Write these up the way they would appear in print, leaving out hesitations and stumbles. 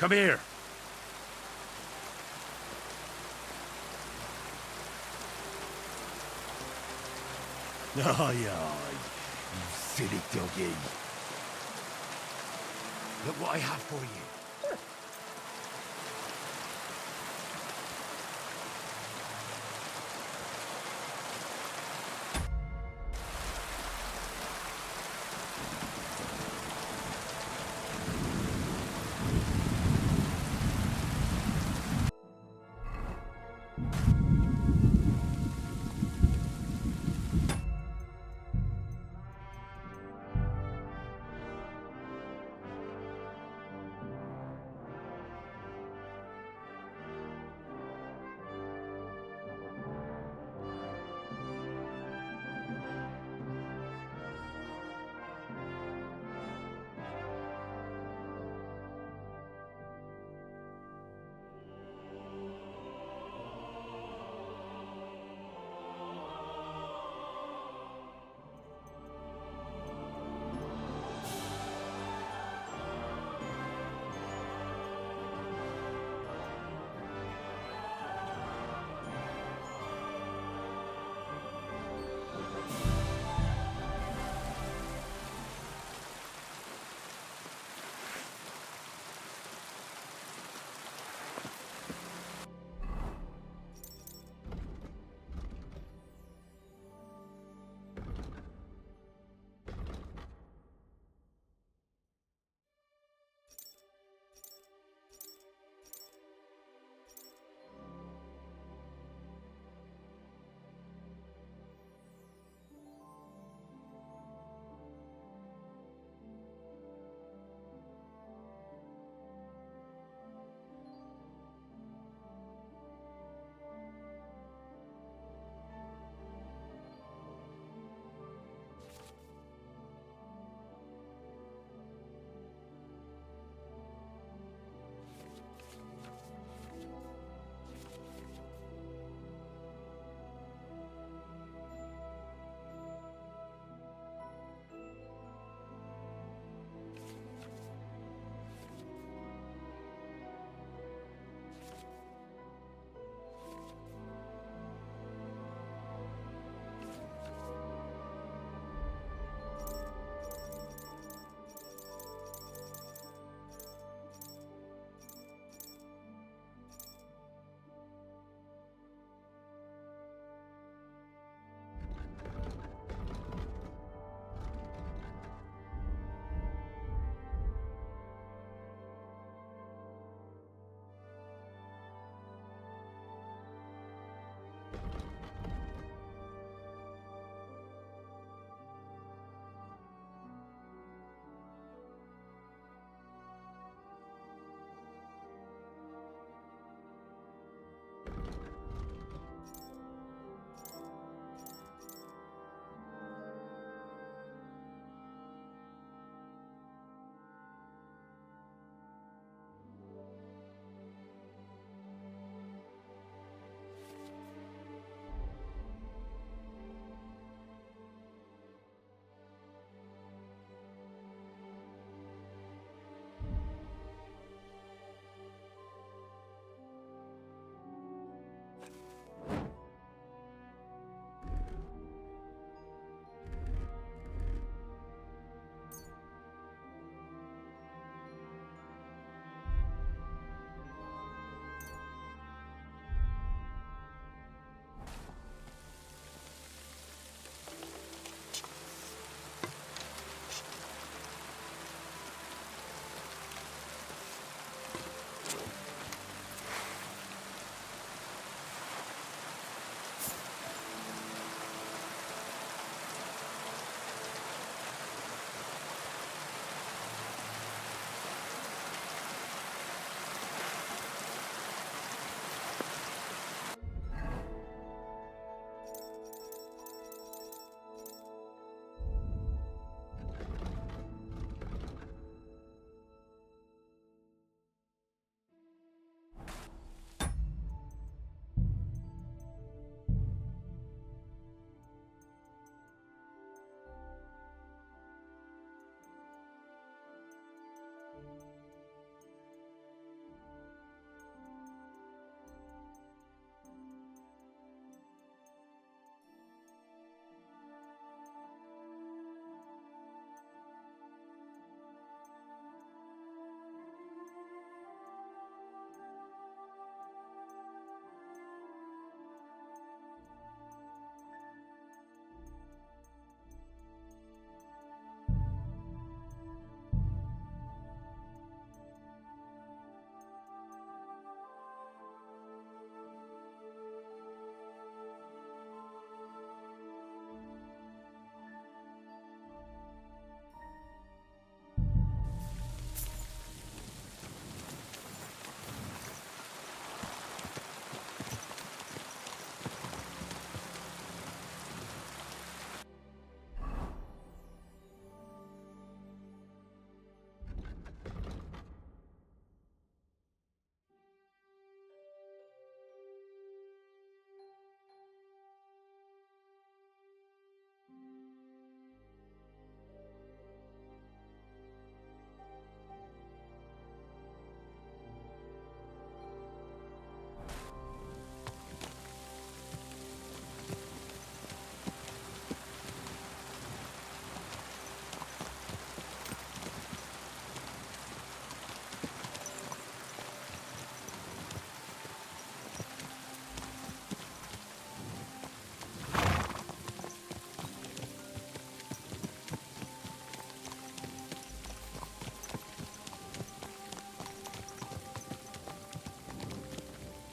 Come here. Aye, aye, you silly doggy. Look what I have for you.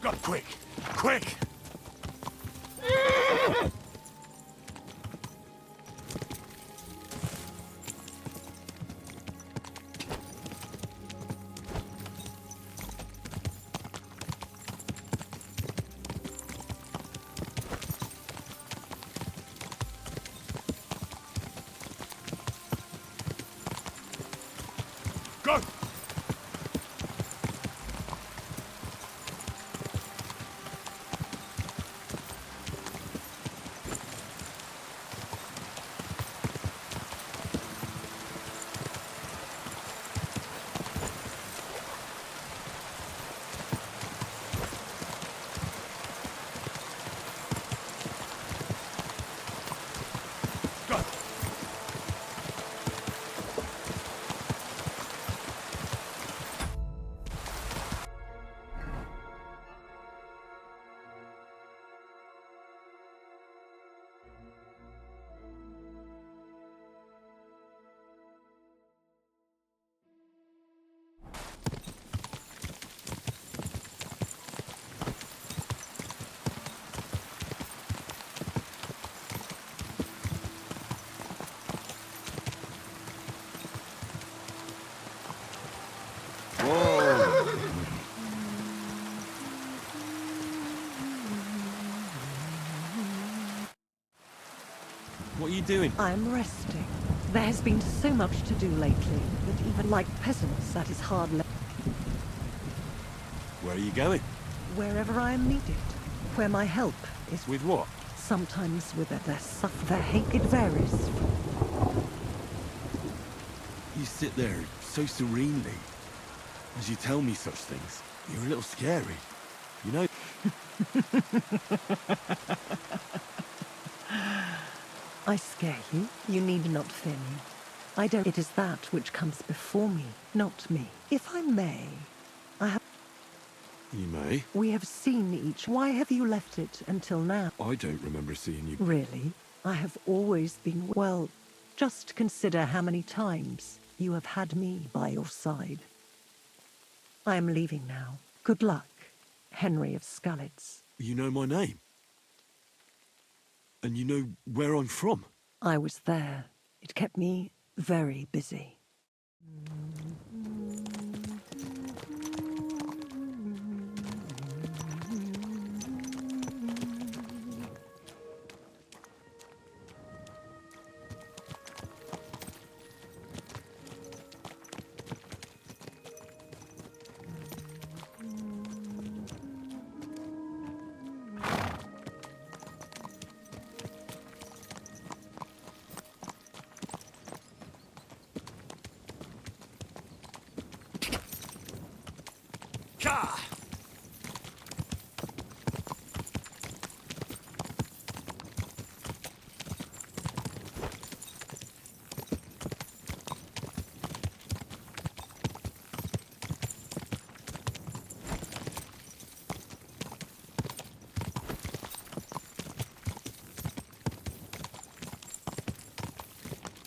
Go quick! Quick! Go! What are you doing? I'm resting. There has been so much to do lately that even like peasants, that is hard. Where are you going? Wherever I am needed, where my help is. With what? Sometimes with their their hate, it varies. You sit there so serenely as you tell me such things. You're a little scary. You know? I scare you. You need not fear me. I don't. It is that which comes before me, not me. If I may, I have. You may. We have seen each. Why have you left it until now? I don't remember seeing you. Really? I have always been. Well, just consider how many times you have had me by your side. I am leaving now. Good luck, Henry of Skalitz. You know my name. And you know where I'm from. I was there. It kept me very busy.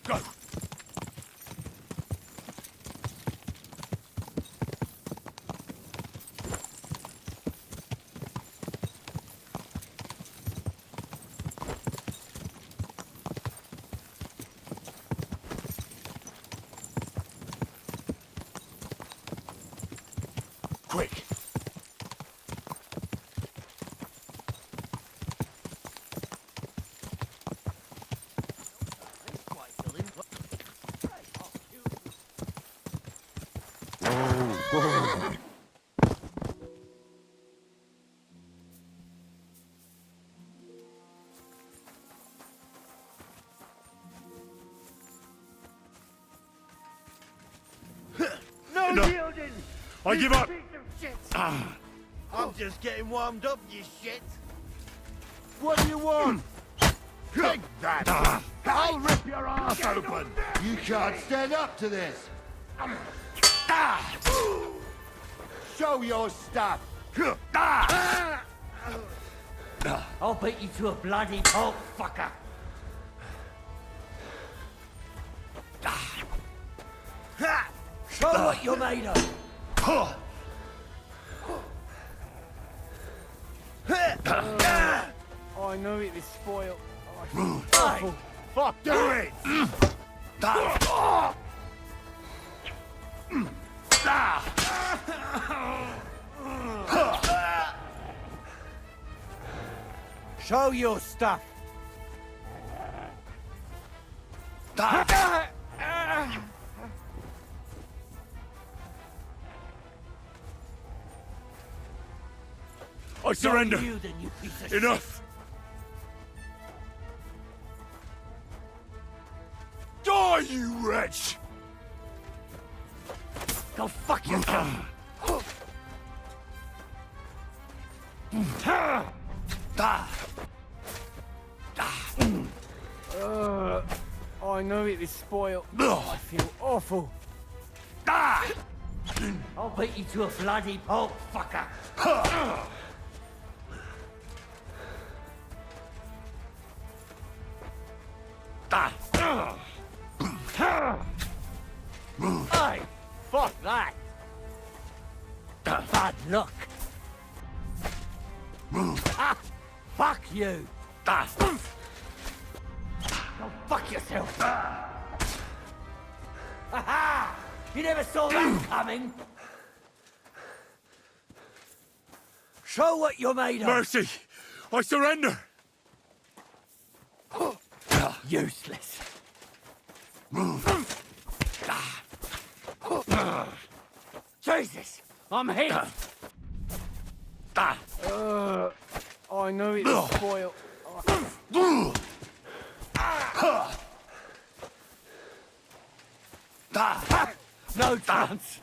Go! Quick! No yielding! I give up! Piece of shit! I'm just getting warmed up, you shit. What do you want? Take that! I'll rip your ass open! You can't stand up to this. Show your stuff. I'll beat you to a bloody pulp, fucker! Show what you're made of! I know it was spoiled. Awful. Fuck, do it! Show your stuff. I surrender. Not you, then, you piece of Enough. Die, you wretch! shit. Go fuck yourself. I know it was spoiled. I feel awful. I'll beat you to a bloody pulp, fucker. Hey, fuck that. Bad luck. Fuck you. Go fuck yourself. Aha! You never saw that coming. Show what you're made of. Mercy! I surrender! Useless. Jesus, I'm hit. I know it's spoiled. No chance.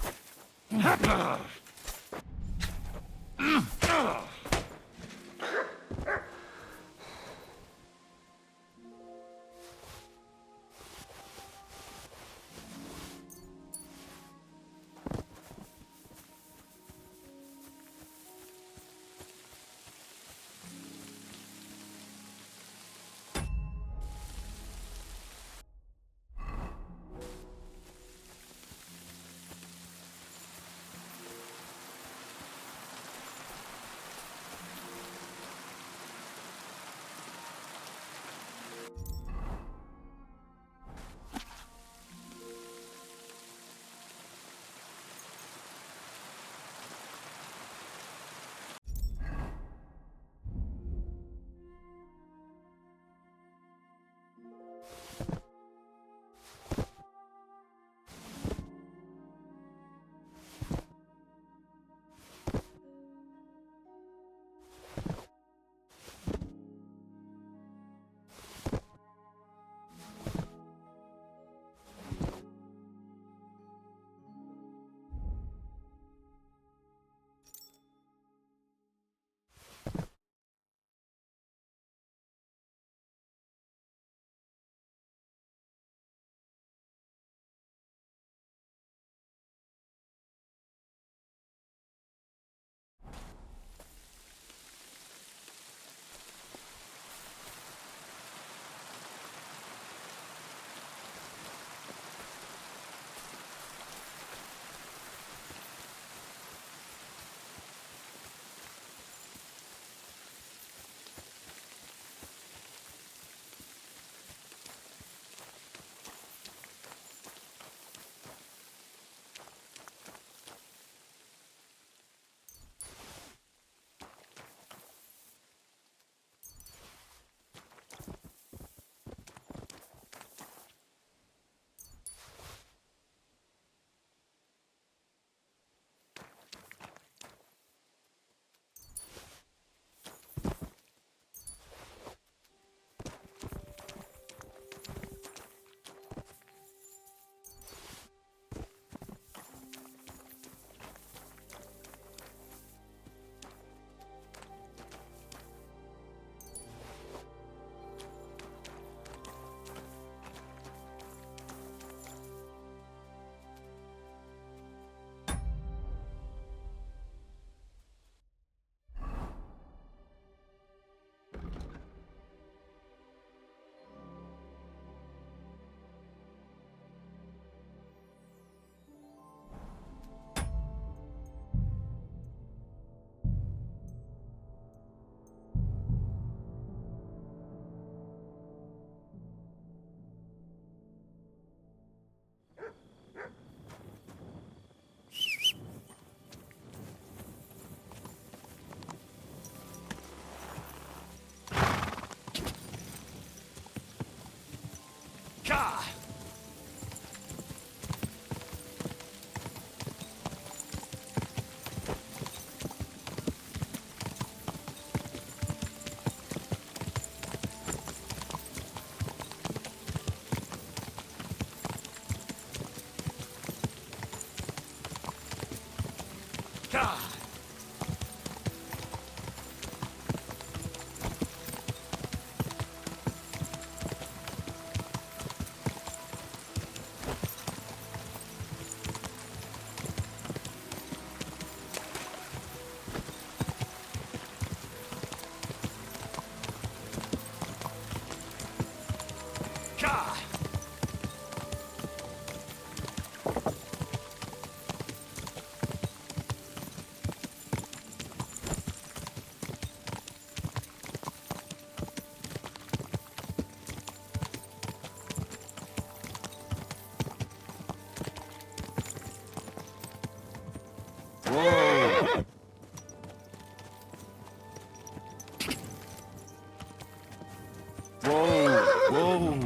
Whoa! Whoa!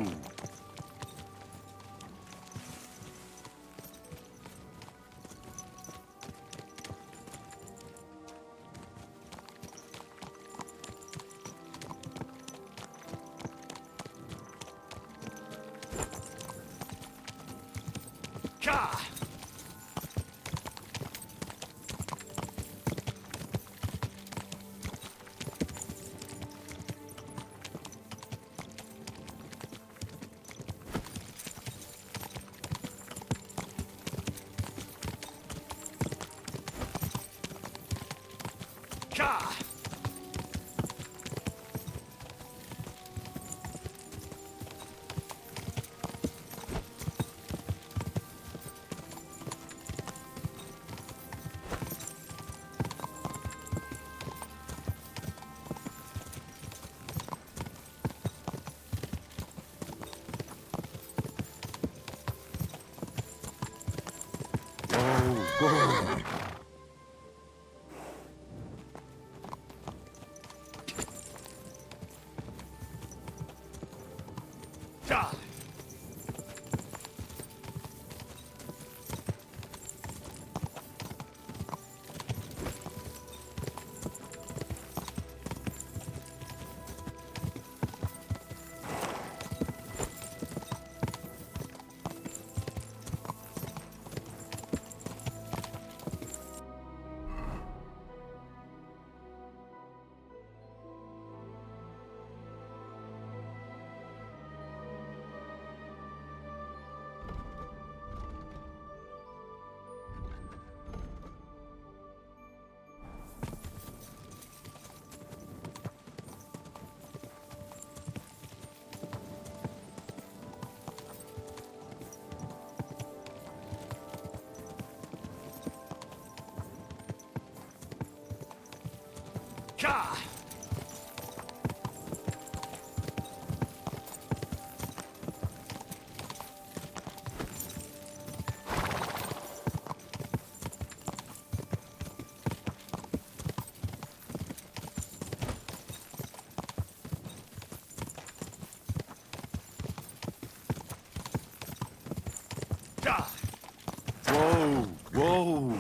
Whoa!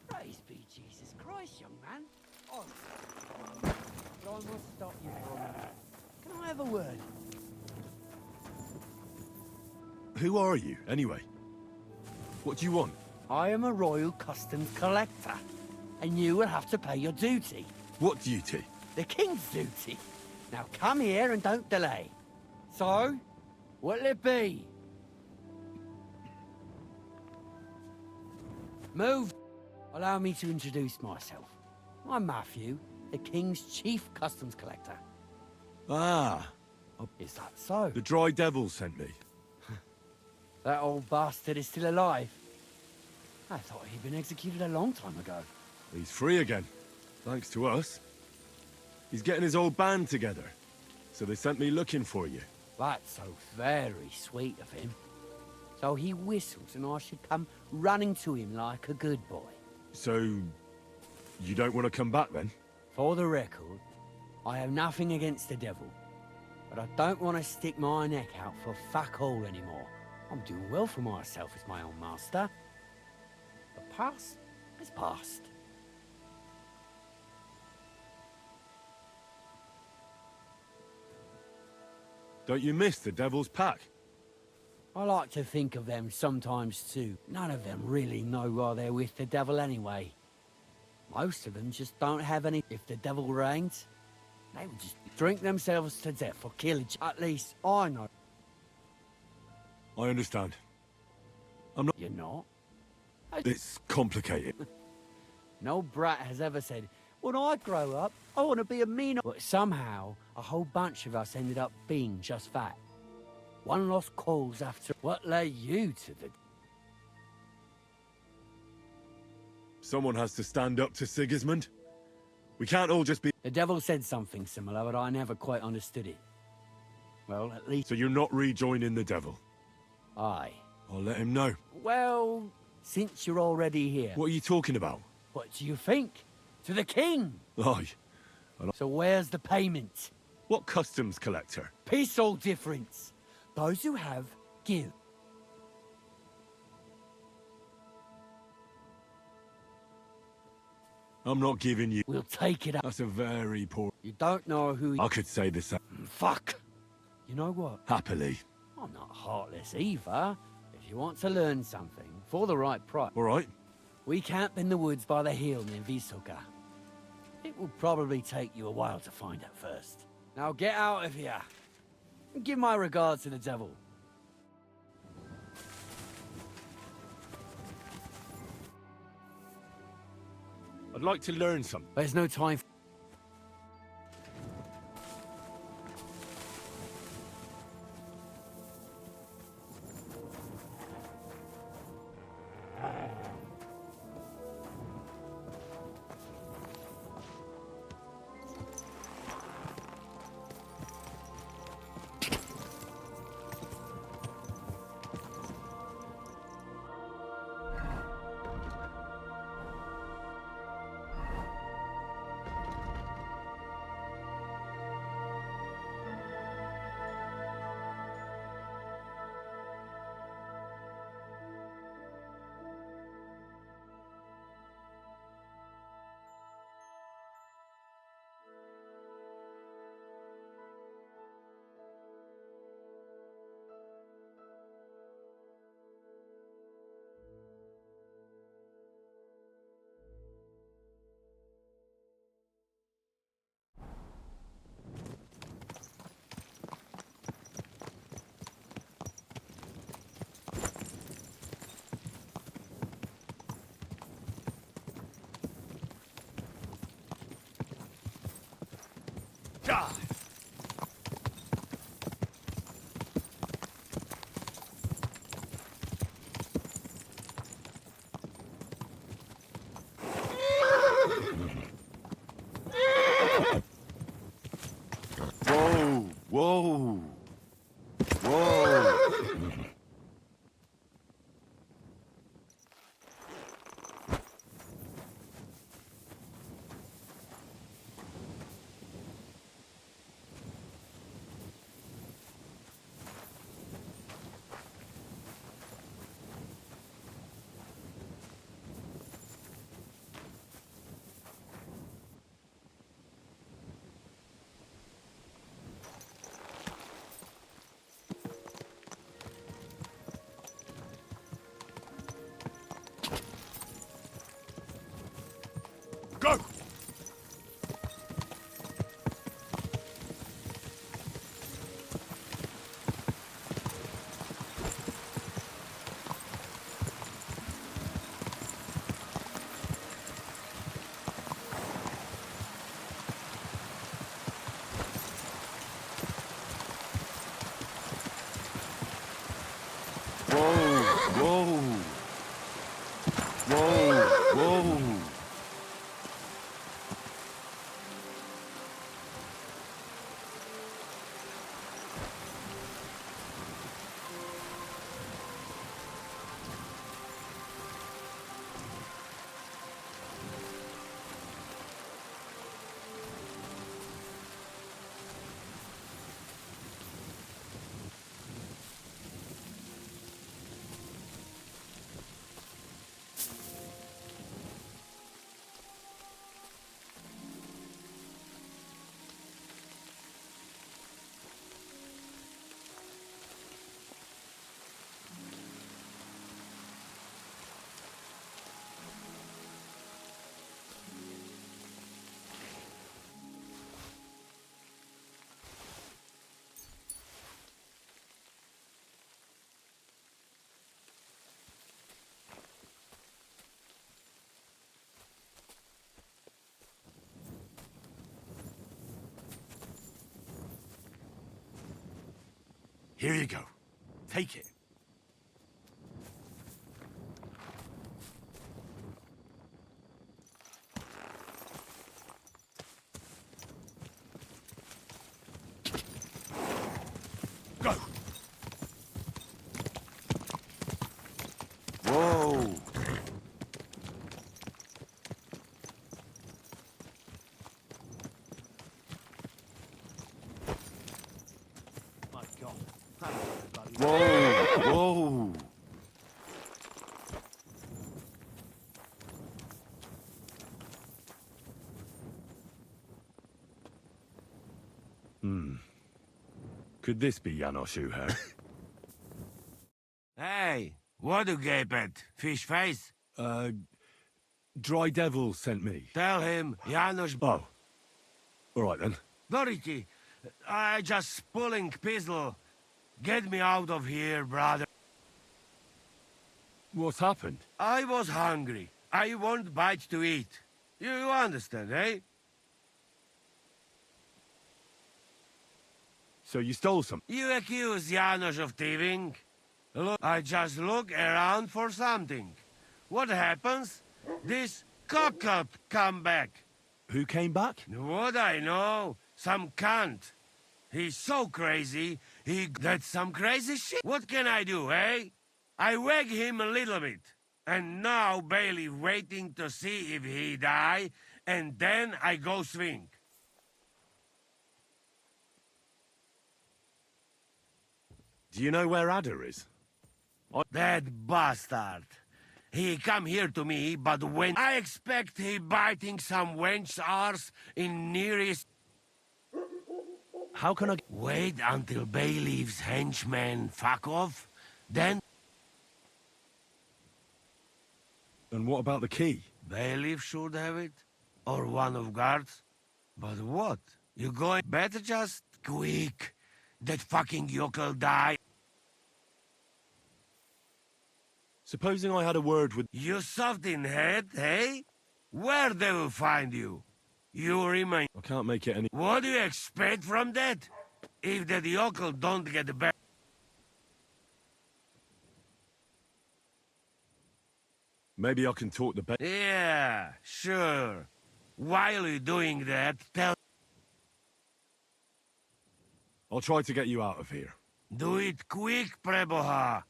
Praise be Jesus Christ, young man. Oh, but I must stop you for a minute. Can I have a word? Who are you, anyway? What do you want? I am a royal customs collector, and you will have to pay your duty. What duty? The king's duty. Now come here and don't delay. So, what'll it be? Move. Allow me to introduce myself. I'm Matthew, the king's chief customs collector. Ah, Is that so? the Dry Devil sent me. That old bastard is still alive. I thought he'd been executed a long time ago. He's free again, thanks to us. He's getting his old band together, so they sent me looking for you. That's so very sweet of him. So he whistles and I should come running to him like a good boy. So, you don't want to come back then? For the record, I have nothing against the devil, but I don't want to stick my neck out for fuck all anymore. I'm doing well for myself as my own master. The past is past. Don't you miss the devil's pack? I like to think of them sometimes too. None of them really know why they're with the devil anyway. Most of them just don't have any. If the devil reigns, they would just drink themselves to death or kill each. At least I know. I understand. You're not? It's complicated. No brat has ever said, when I grow up, I want to be a mean... But somehow, a whole bunch of us ended up being just that. One lost cause after... What led you to the... Someone has to stand up to Sigismund. We can't all just be... The devil said something similar, but I never quite understood it. Well, at least... So you're not rejoining the devil? Aye. I'll let him know. Well, since you're already here... What are you talking about? What do you think? To the king! Aye. So where's the payment? What customs collector? Peace all difference. Those who have, give. I'm not giving you... We'll take it up. That's a very poor... You don't know who... I could say the same. Fuck! You know what? Happily. I'm not heartless either. If you want to learn something, for the right price... All right. We camp in the woods by the hill near Visoka. It will probably take you a while to find it first. Now get out of here. And give my regards to the devil. I'd like to learn something. There's no time for... God! Whoa! Whoa! Whoa! Go! Whoa! Whoa! Whoa! Here you go. Take it. Go! Whoa! My God. That was bloody Whoa! Whoa! Could this be Janos Uher? Hey, what do you gape at? Fish face? Dry Devil sent me. Tell him, Janusz Oh. All right then. Dority, I just pulling pistol. Get me out of here, brother. What's happened? I was hungry. I want bite to eat. You understand, eh? So you stole some? You accuse Janusz of thieving. Look, I just look around for something. What happens? This cock-up come back. Who came back? What I know? Some cunt. He's so crazy, that's some crazy shit. What can I do, eh? I wag him a little bit. And now Bailey waiting to see if he die, and then I go swing. Do you know where Ada is? That bastard. He come here to me, but when I expect he biting some wench's arse in nearest... How can I... Wait until Bailiff's henchmen fuck off, then... And what about the key? Bailiff should have it, or one of guards. But what? You going... Better just quick. That fucking yokel die. Supposing I had a word with... You soft in head, hey? Where they will find you? You remain... I can't make it any... What do you expect from that? If that yokel don't get back... Maybe I can talk the... Yeah, sure. While you're doing that, tell... I'll try to get you out of here. Do it quick, Preboha.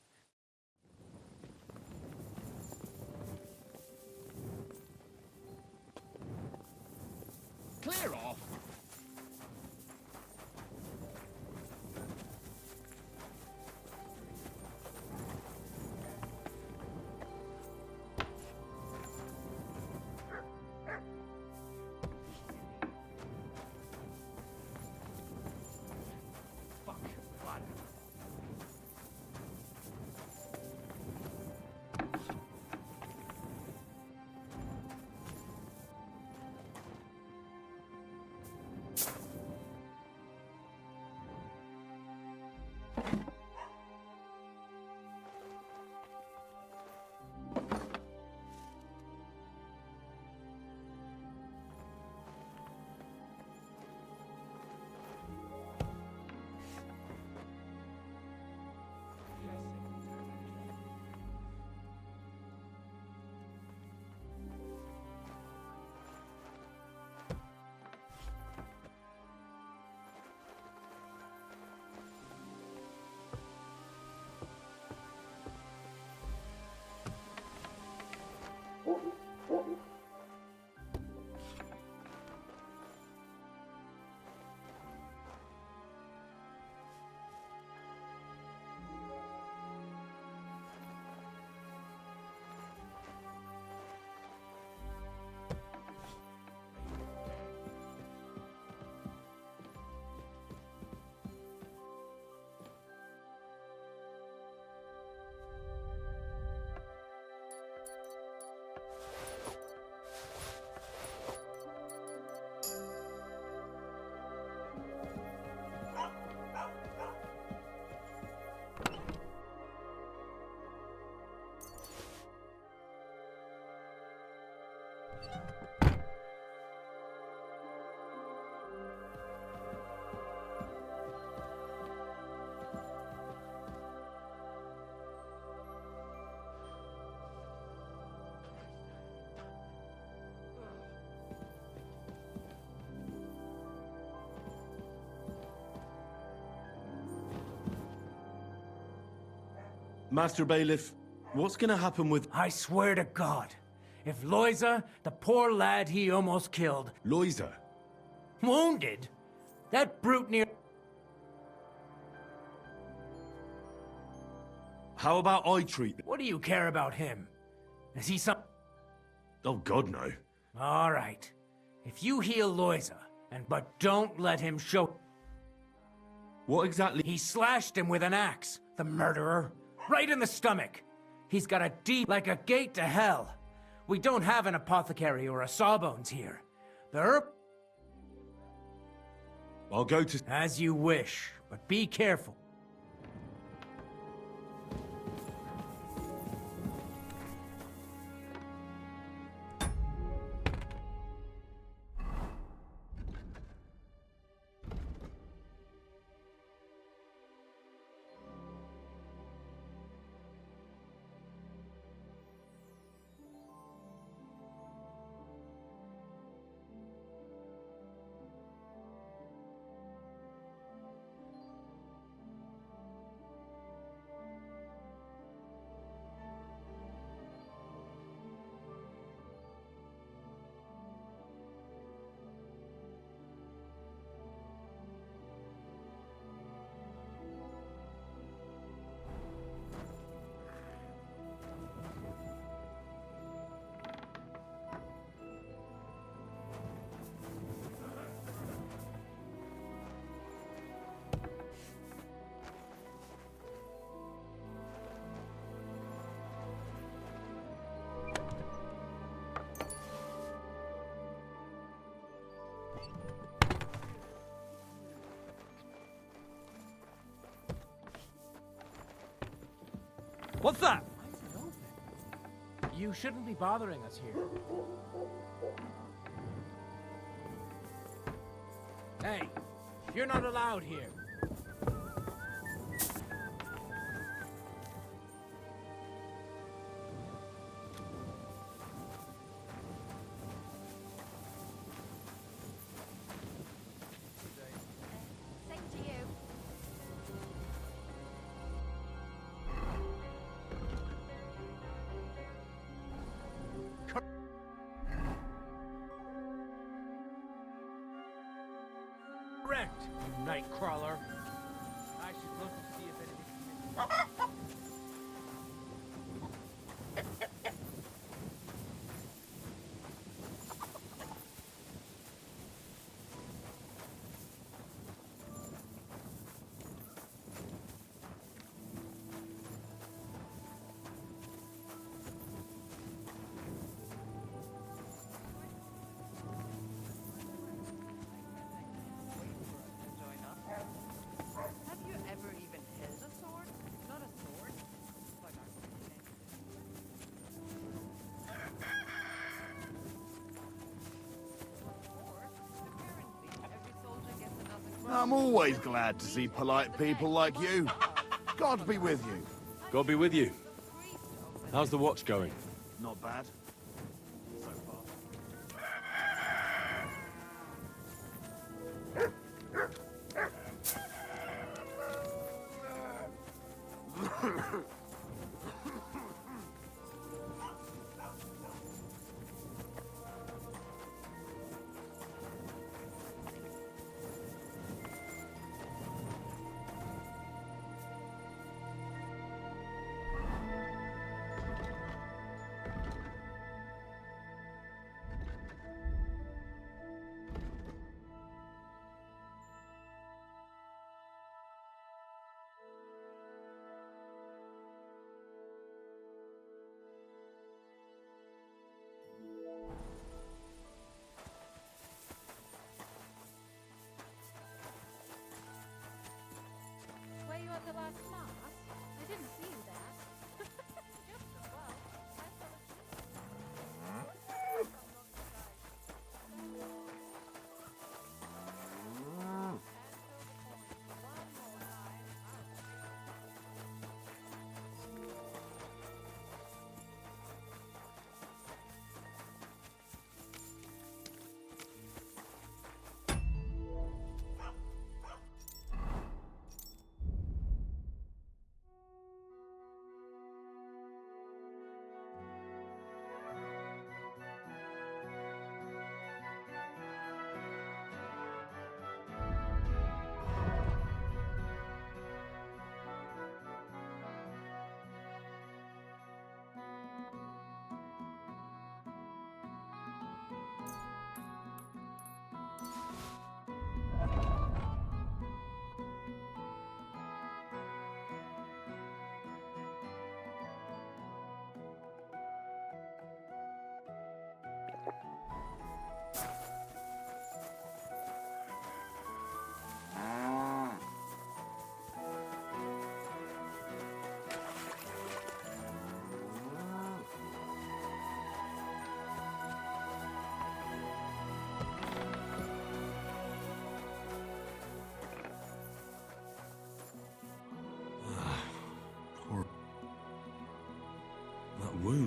Clear off! Fuck, blood. Master Bailiff, what's gonna happen with I swear to God, if Loiza, the poor lad he almost killed, Loiza? wounded, that brute near... How about I treat them? What do you care about him? Is he some... Oh, God, no. All right. If you heal Loiza, but don't let him show... What exactly? He slashed him with an axe, the murderer, right in the stomach. He's got a deep, like a gate to hell. We don't have an apothecary or a sawbones here. The herb... I'll go to... As you wish, but be careful. What's that? You shouldn't be bothering us here. Hey, you're not allowed here. Same to you. Correct, you nightcrawler. I should look to see if anything... Have you ever even held a sword? Not a sword, but every soldier gets a dozen. I'm always glad to see polite people like you. God be with you. God be with you. How's the watch going? Not bad. So far.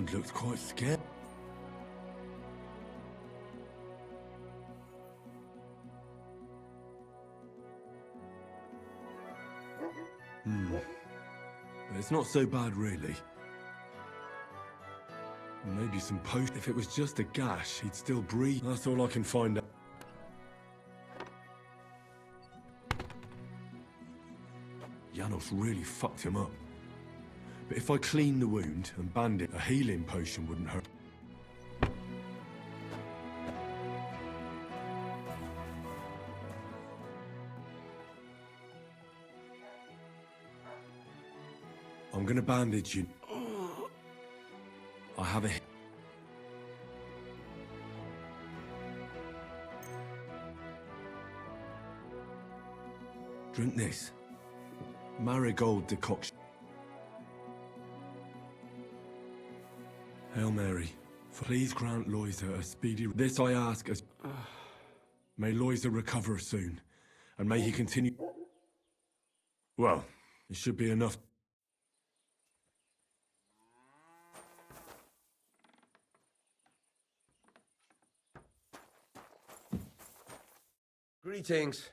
hand looked quite scared. It's not so bad, really. Maybe some post. If it was just a gash, he'd still breathe. That's all I can find out. Janos really fucked him up. But if I clean the wound and bandage, a healing potion wouldn't hurt. I'm gonna bandage you. I have a... Drink this. Marigold decoction. Hail Mary, please grant Loisa a speedy... This I ask as... May Loisa recover soon, and may he continue... Well, it should be enough. Greetings.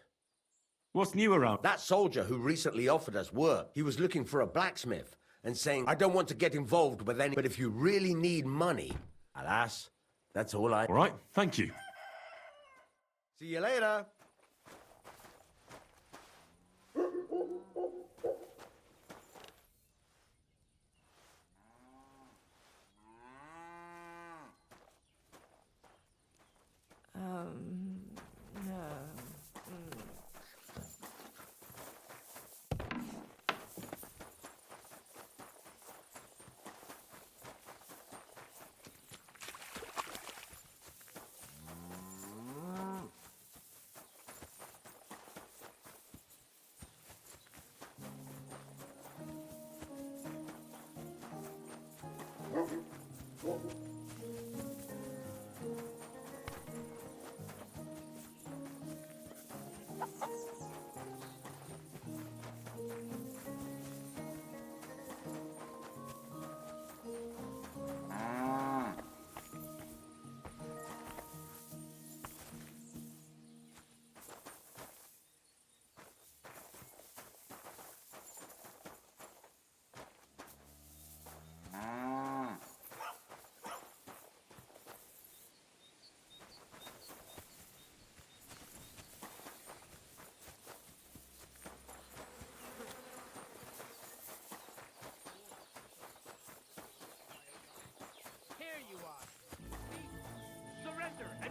What's new around? That soldier who recently offered us work, he was looking for a blacksmith and saying, I don't want to get involved with any, but if you really need money, alas, that's all I... All right, thank you. See you later. No.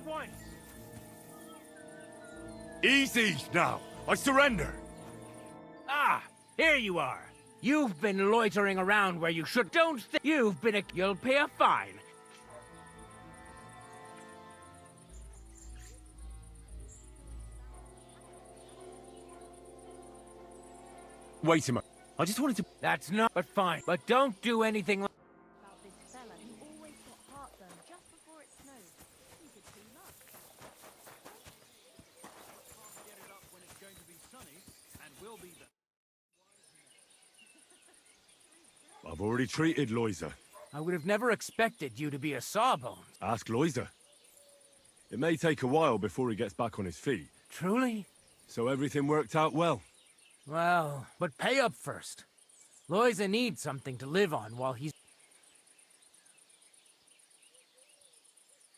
Once. Easy now. I surrender. Ah, here you are. You've been loitering around where you should. Don't think you've been a. You'll pay a fine. Wait a minute. I just wanted to... That's not. But fine. But don't do anything. About this fella who always got heartburn just before it snowed. He did too much. Get it up when it's going to be sunny, and we'll be there. I've already treated Loisa. I would have never expected you to be a sawbones. Ask Loisa. It may take a while before he gets back on his feet. Truly? So everything worked out well. Well, but pay up first. Loisa needs something to live on while he's...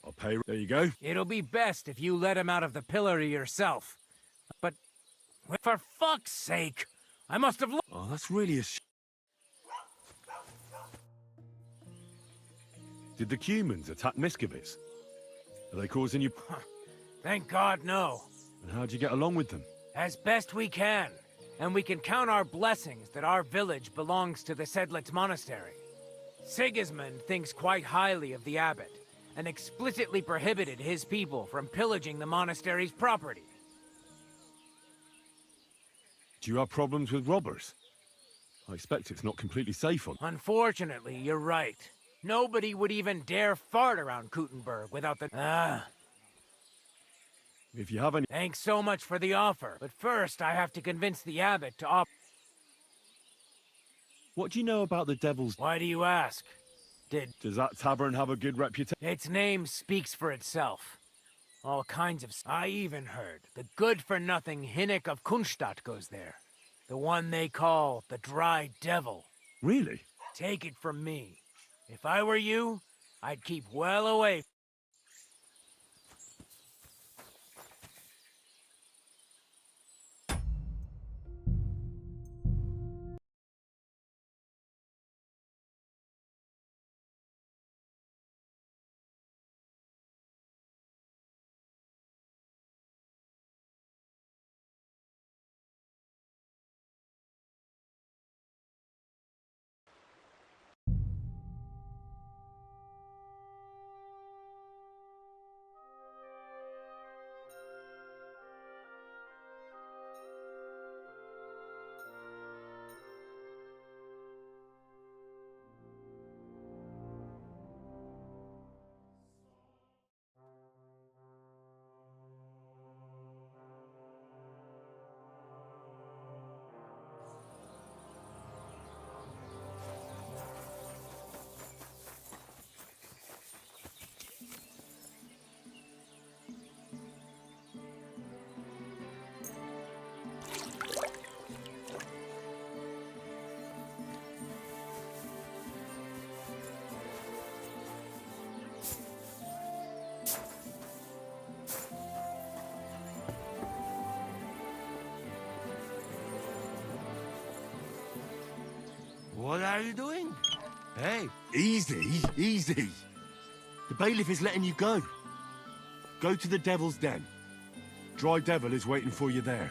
I'll pay... There you go. It'll be best if you let him out of the pillory yourself. But... for fuck's sake! I must have... Oh, that's really a Did the humans attack Miscavige? Are they causing you... Thank God, no. And how'd you get along with them? As best we can. And we can count our blessings that our village belongs to the Sedlitz Monastery. Sigismund thinks quite highly of the abbot, and explicitly prohibited his people from pillaging the monastery's property. Do you have problems with robbers? I expect it's not completely safe on... Unfortunately, you're right. Nobody would even dare fart around Kuttenberg without the... If you have any... Thanks so much for the offer, but first I have to convince the abbot to What do you know about the devil's... Why do you ask? Does that tavern have a good reputation? Its name speaks for itself. All kinds of... I even heard the good-for-nothing Hinnik of Kunstadt goes there. The one they call the Dry Devil. Really? Take it from me. If I were you, I'd keep well away. What are you doing? Hey. Easy, easy. The bailiff is letting you go. Go to the Devil's Den. Dry Devil is waiting for you there.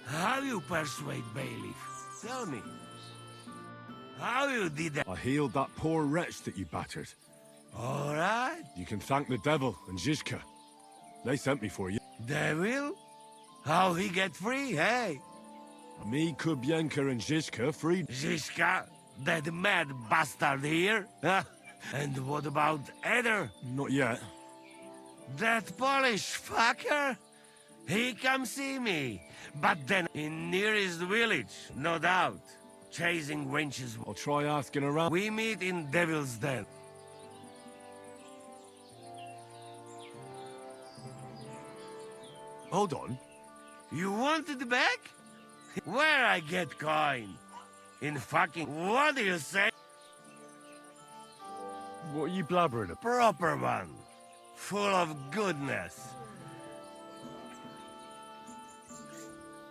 How you persuade bailiff? Tell me. How you did that? I healed that poor wretch that you battered. All right. You can thank the Devil and Zizka. They sent me for you. Devil? How he get free, hey? Me, Kubienka, and Zizka freed... Zizka? That mad bastard here? Huh? And what about Eder? Not yet. That Polish fucker? He come see me. But then in nearest village, no doubt. Chasing wenches. I'll try asking around. We meet in Devil's Den. Hold on. You wanted it back? Where I get coin? In fucking... What do you say? What are you blabbering about? Proper one. Full of goodness.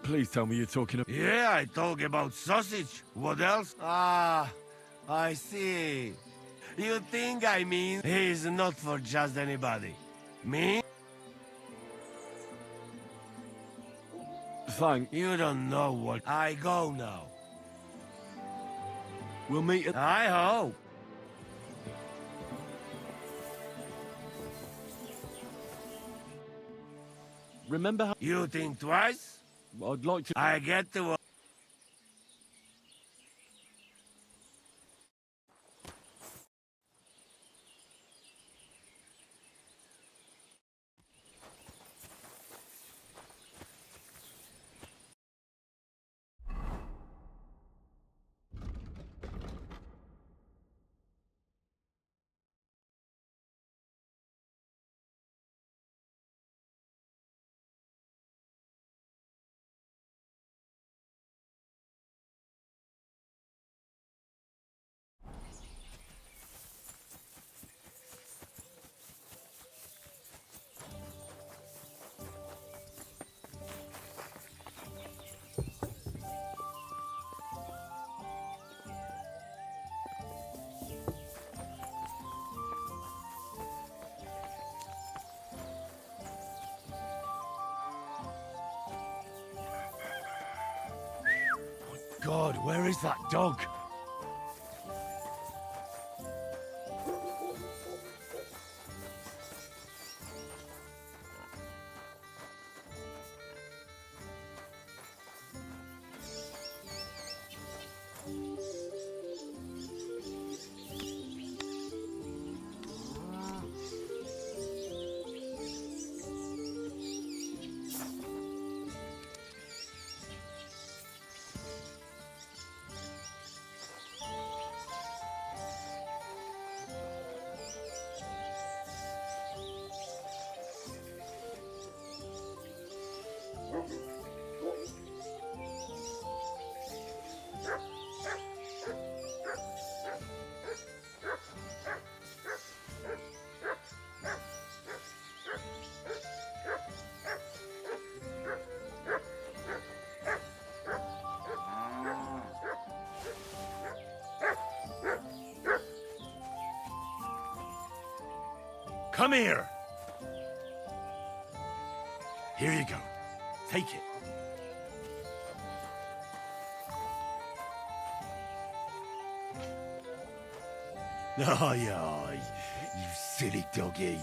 Please tell me you're talking about... Yeah, I talk about sausage. What else? Ah, I see. You think I mean he's not for just anybody. Me? Thank... You don't know what... I go now. We'll meet at... I hope. Remember how... You think twice? I'd like to... I get to... God, where is that dog? Come here. Here you go. Take it. Aye, aye, you silly doggy.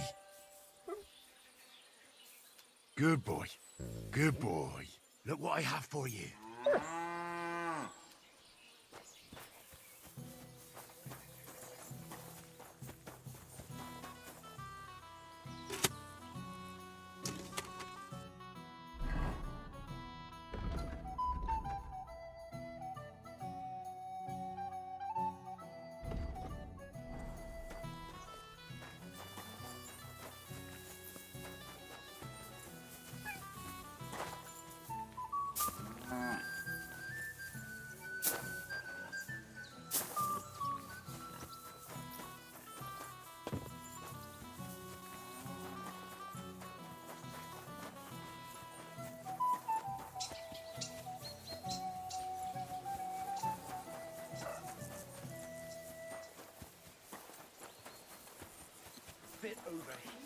Good boy. Good boy. Look what I have for you. Bit over here.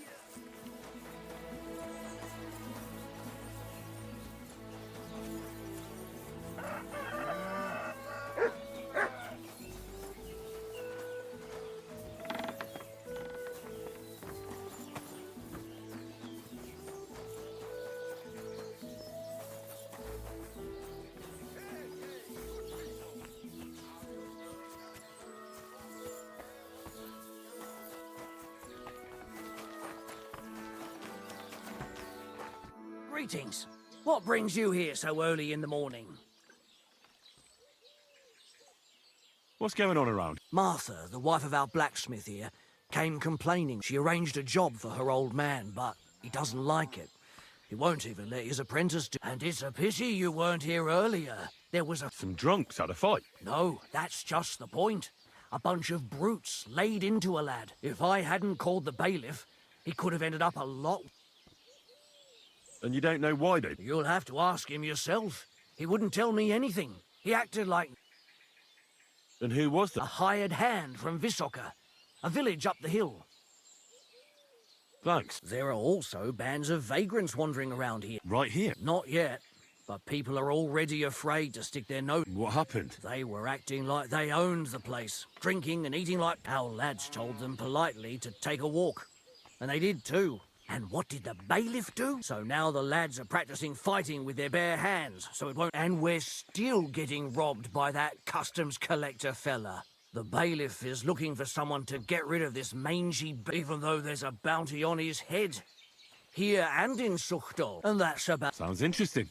Greetings. What brings you here so early in the morning? What's going on around? Martha, the wife of our blacksmith here, came complaining. She arranged a job for her old man, but he doesn't like it. He won't even let his apprentice do. And it's a pity you weren't here earlier. There was Some drunks had a fight. No, that's just the point. A bunch of brutes laid into a lad. If I hadn't called the bailiff, he could have ended up a lot. And you don't know why they... You'll have to ask him yourself. He wouldn't tell me anything. He acted like And who was a that? hired hand from Visoka, a village up the hill. Thanks. There are also bands of vagrants wandering around here. Right here. Not yet, but people are already afraid to stick their nose. What happened? They were acting like they owned the place, drinking and eating like... Our lads told them politely to take a walk. And they did too. And what did the bailiff do? So now the lads are practicing fighting with their bare hands, so it won't... And we're still getting robbed by that customs collector fella. The bailiff is looking for someone to get rid of this mangy... even though there's a bounty on his head. Here and in Suchtol. And that's about... Sounds interesting.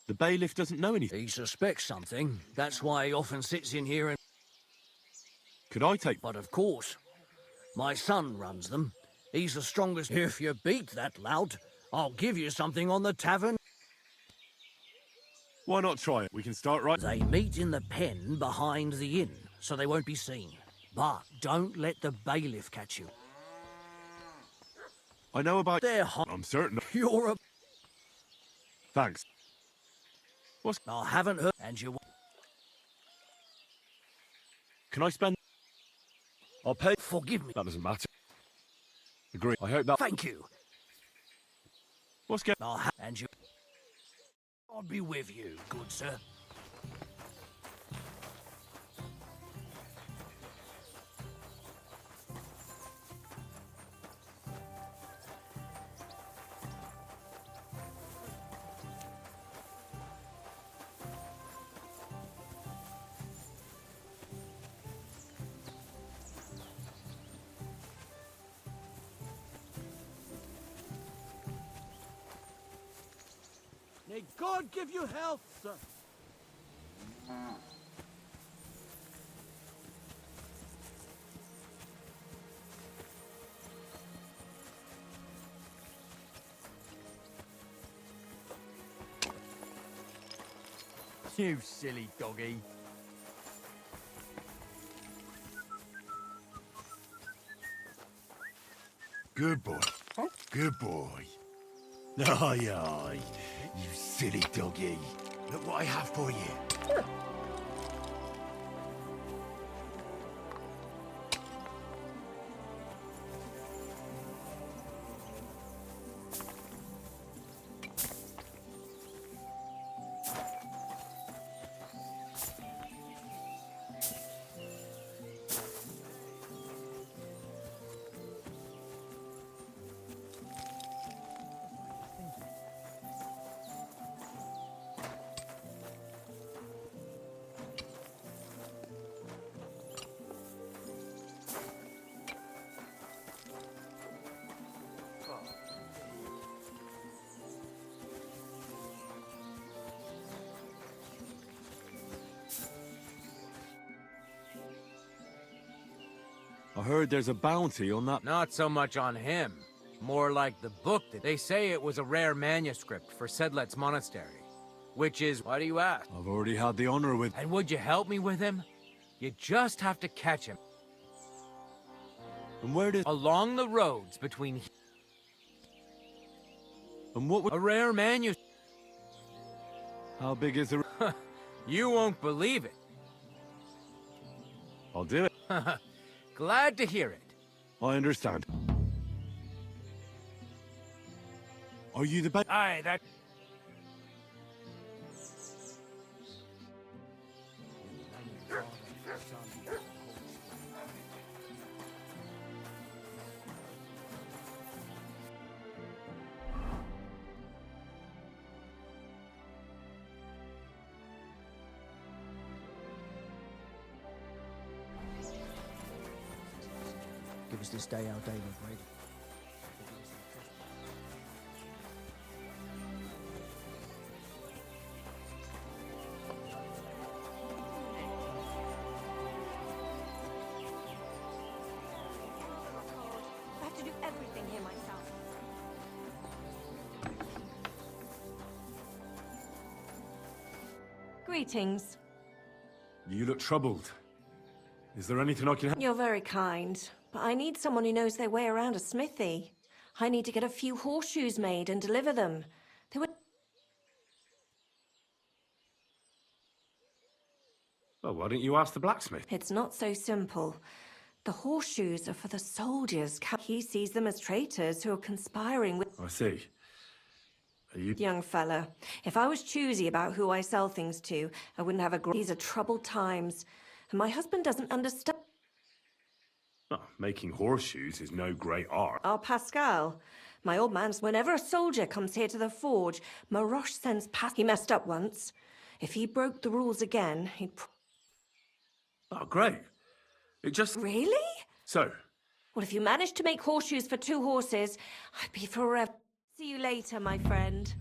The bailiff doesn't know anything. He suspects something. That's why he often sits in here and... Could I take... But of course... My son runs them. He's the strongest. If you beat that lout, I'll give you something on the tavern. Why not try it? We can start right... They meet in the pen behind the inn, so they won't be seen. But don't let the bailiff catch you. I know about... They're hot. I'm certain... You're a... Thanks. What's... I haven't heard... And you... Can I spend... I'll pay... Forgive me. That doesn't matter. Agree. I hope that... Thank you. What's going... And you... I'll be with you, good sir. May God give you health, sir. You silly doggy. Good boy. Good boy. Aye, aye, you silly doggy. Look what I have for you. I heard there's a bounty on that. Not so much on him. More like the book that they say it was a rare manuscript for Sedlet's monastery. Which is, why do you ask? I've already had the honor with... And would you help me with him? You just have to catch him. And where did... Along the roads between... And what... A rare manuscript. How big is the... You won't believe it. I'll do it. Glad to hear it. I understand. Are you the best? Aye, that... Give us this day our daily bread. I have to do everything here myself. Greetings. You look troubled. Is there anything I can help? You're very kind, but I need someone who knows their way around a smithy. I need to get a few horseshoes made and deliver them. They were... Well, why don't you ask the blacksmith? It's not so simple. The horseshoes are for the soldiers. He sees them as traitors who are conspiring with... I see. Are you... Young fella, if I was choosy about who I sell things to, I wouldn't have a... These are troubled times, and my husband doesn't understand... Oh, making horseshoes is no great art. Oh, Pascal. My old man's... Whenever a soldier comes here to the forge, Maroche sends He messed up once. If he broke the rules again, he'd... Oh, great. It just... Really? So, Well, if you managed to make horseshoes for 2 horses, I'd be forever... See you later, my friend.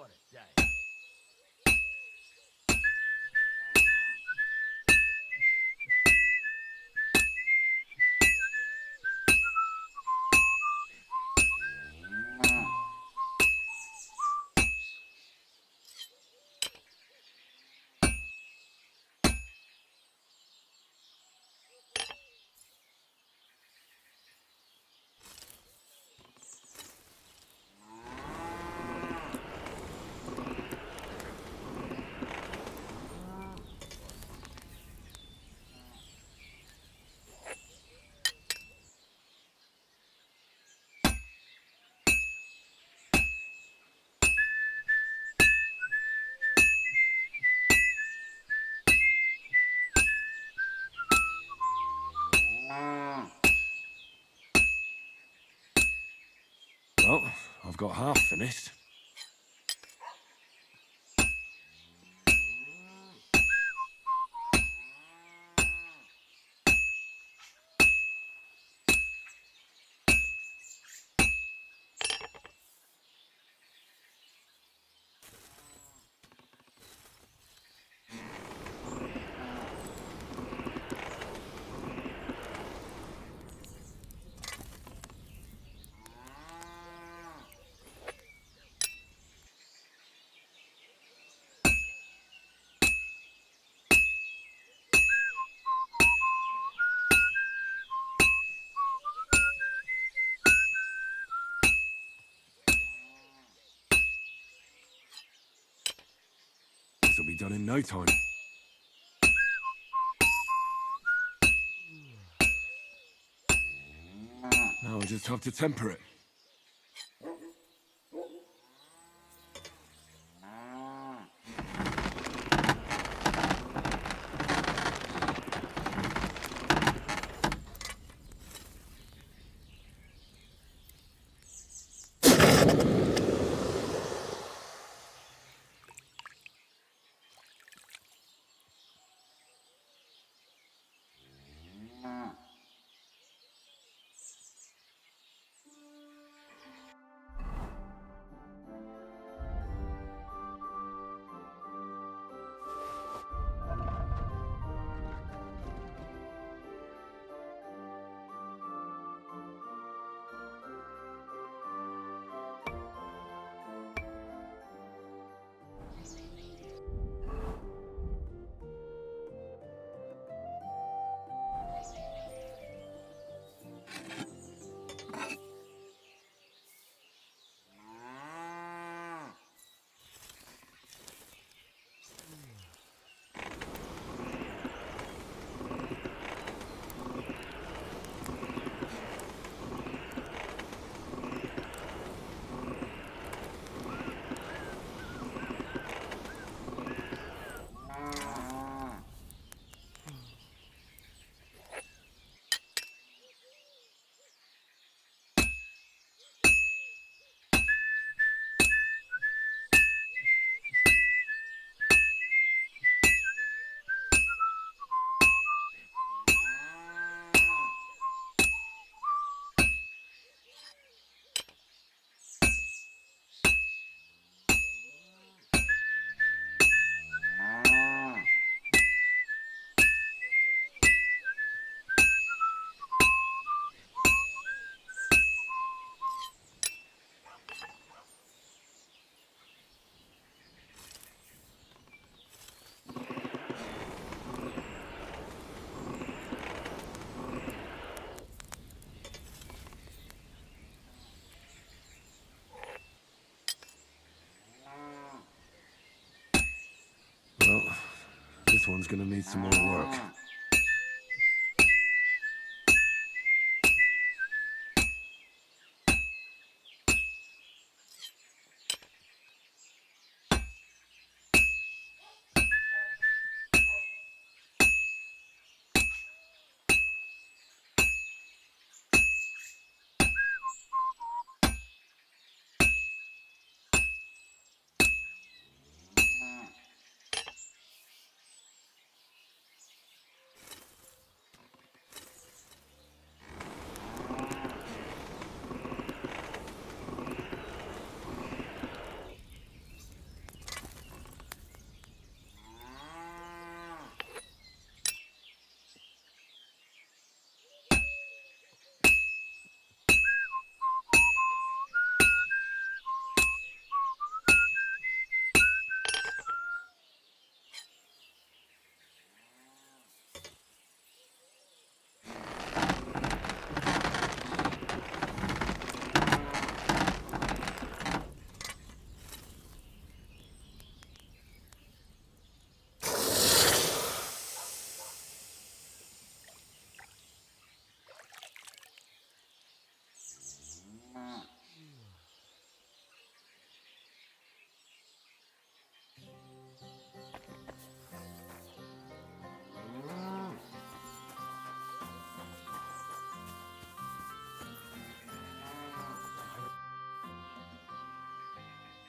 What a day. Well, I've got half finished. This'll be done in no time. Now I just have to temper it. Well, this one's gonna need some more work.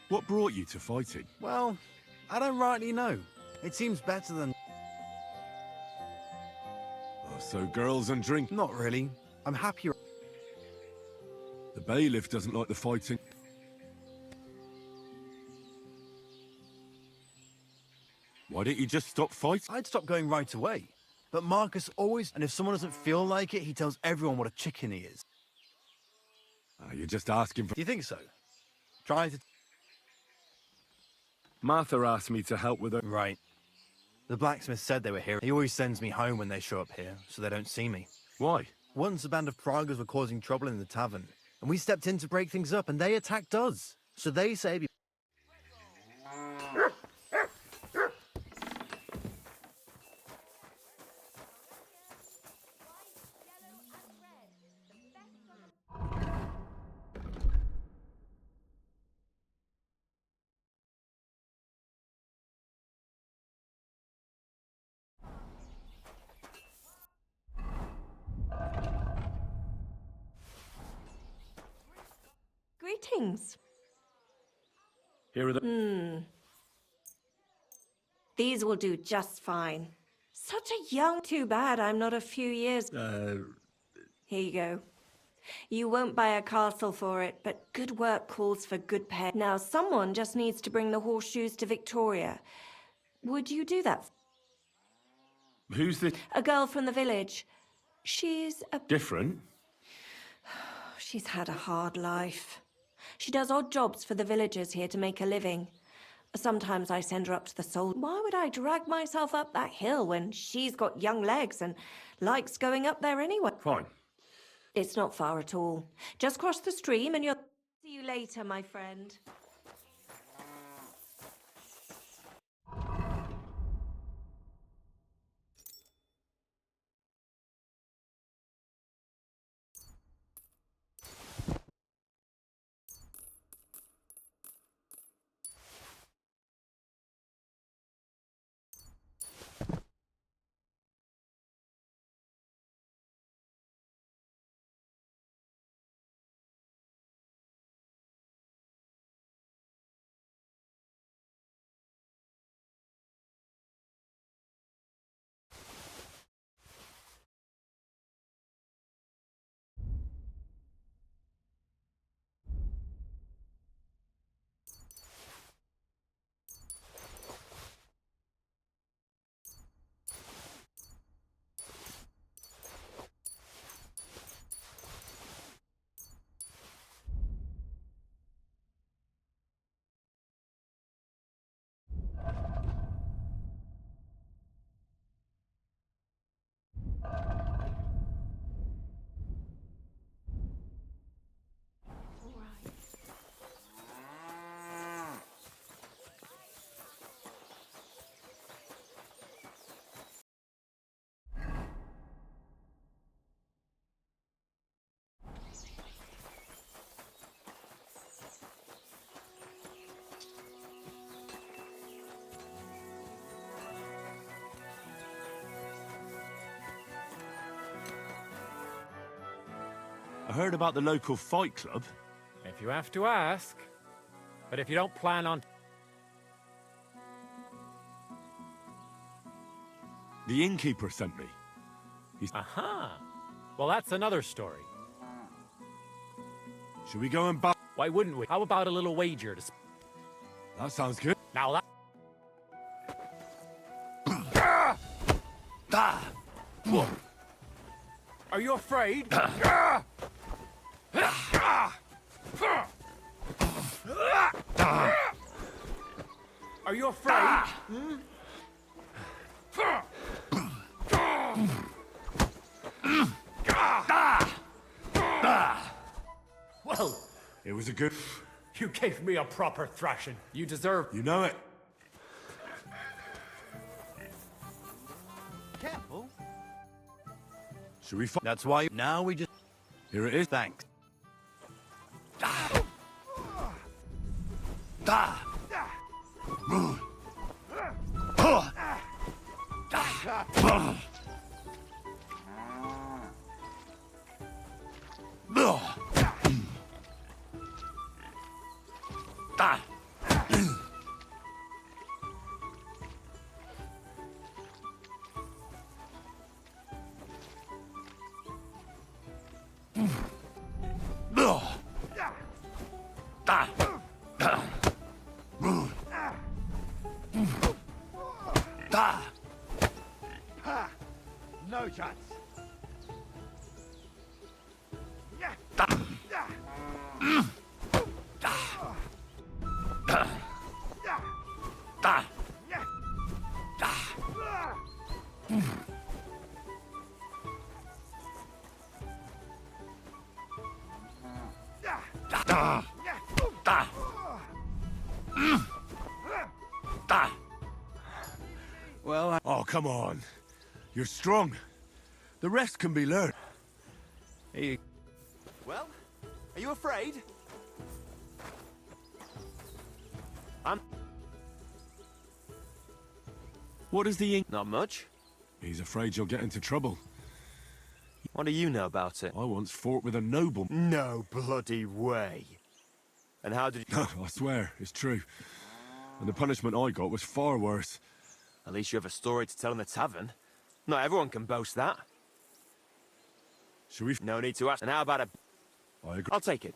What brought you to fighting? Well, I don't rightly know. It seems better than... Oh, so girls and drink. Not really. I'm happier. The bailiff doesn't like the fighting. Why don't you just stop fighting? I'd stop going right away. But Marcus always... And if someone doesn't feel like it, he tells everyone what a chicken he is. You're just asking for... Do you think so? Try to... Martha asked me to help with her. Right. The blacksmith said they were here. He always sends me home when they show up here, so they don't see me. Why? Once a band of Pragas were causing trouble in the tavern, and we stepped in to break things up, and they attacked us. So they say... Greetings. Here are the... These will do just fine. Such a young... Too bad I'm not a few years... Here you go. You won't buy a castle for it, but good work calls for good pay. Now, someone just needs to bring the horseshoes to Victoria. Would you do that? Who's this? A girl from the village. She's a... Different? She's had a hard life. She does odd jobs for the villagers here to make a living. Sometimes I send her up to the soul. Why would I drag myself up that hill when she's got young legs and likes going up there anyway? Fine. It's not far at all. Just cross the stream and you'll... See you later, my friend. I heard about the local fight club. If you have to ask. But if you don't plan on... The innkeeper sent me. Aha! Well, that's another story. Should we go and buy... Why wouldn't we? How about a little wager to... That sounds good. Now that... Are you afraid? Are you afraid? Well, it was a good... You gave me a proper thrashing. You deserve... You know it. Careful. Should we fight? That's why... Now we just... Here it is. Thanks. No chance. Well, Oh, come on. You're strong. The rest can be learned. Well, are you afraid? What is the Not much. He's afraid you'll get into trouble. What do you know about it? I once fought with a noble. No bloody way. And how did you... I swear, it's true. And the punishment I got was far worse. At least you have a story to tell in the tavern. Not everyone can boast that. Shall we? No need to ask. And how about a... I agree. I'll take it.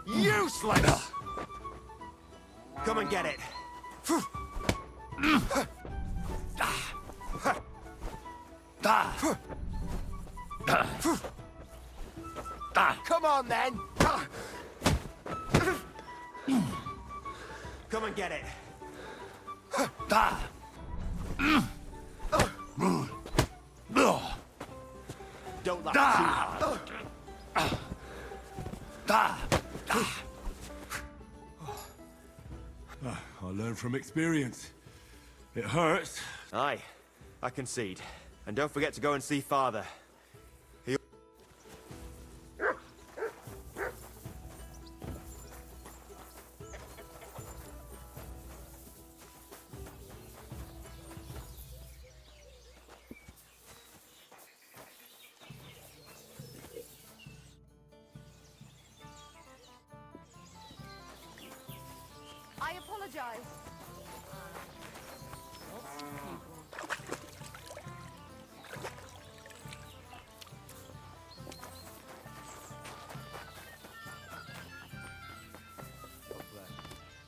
Useless! Come and get it. Come on, then. Come and get it. Don't laugh too hard. I learned from experience. It hurts. Aye, I concede. And don't forget to go and see Father. I apologize.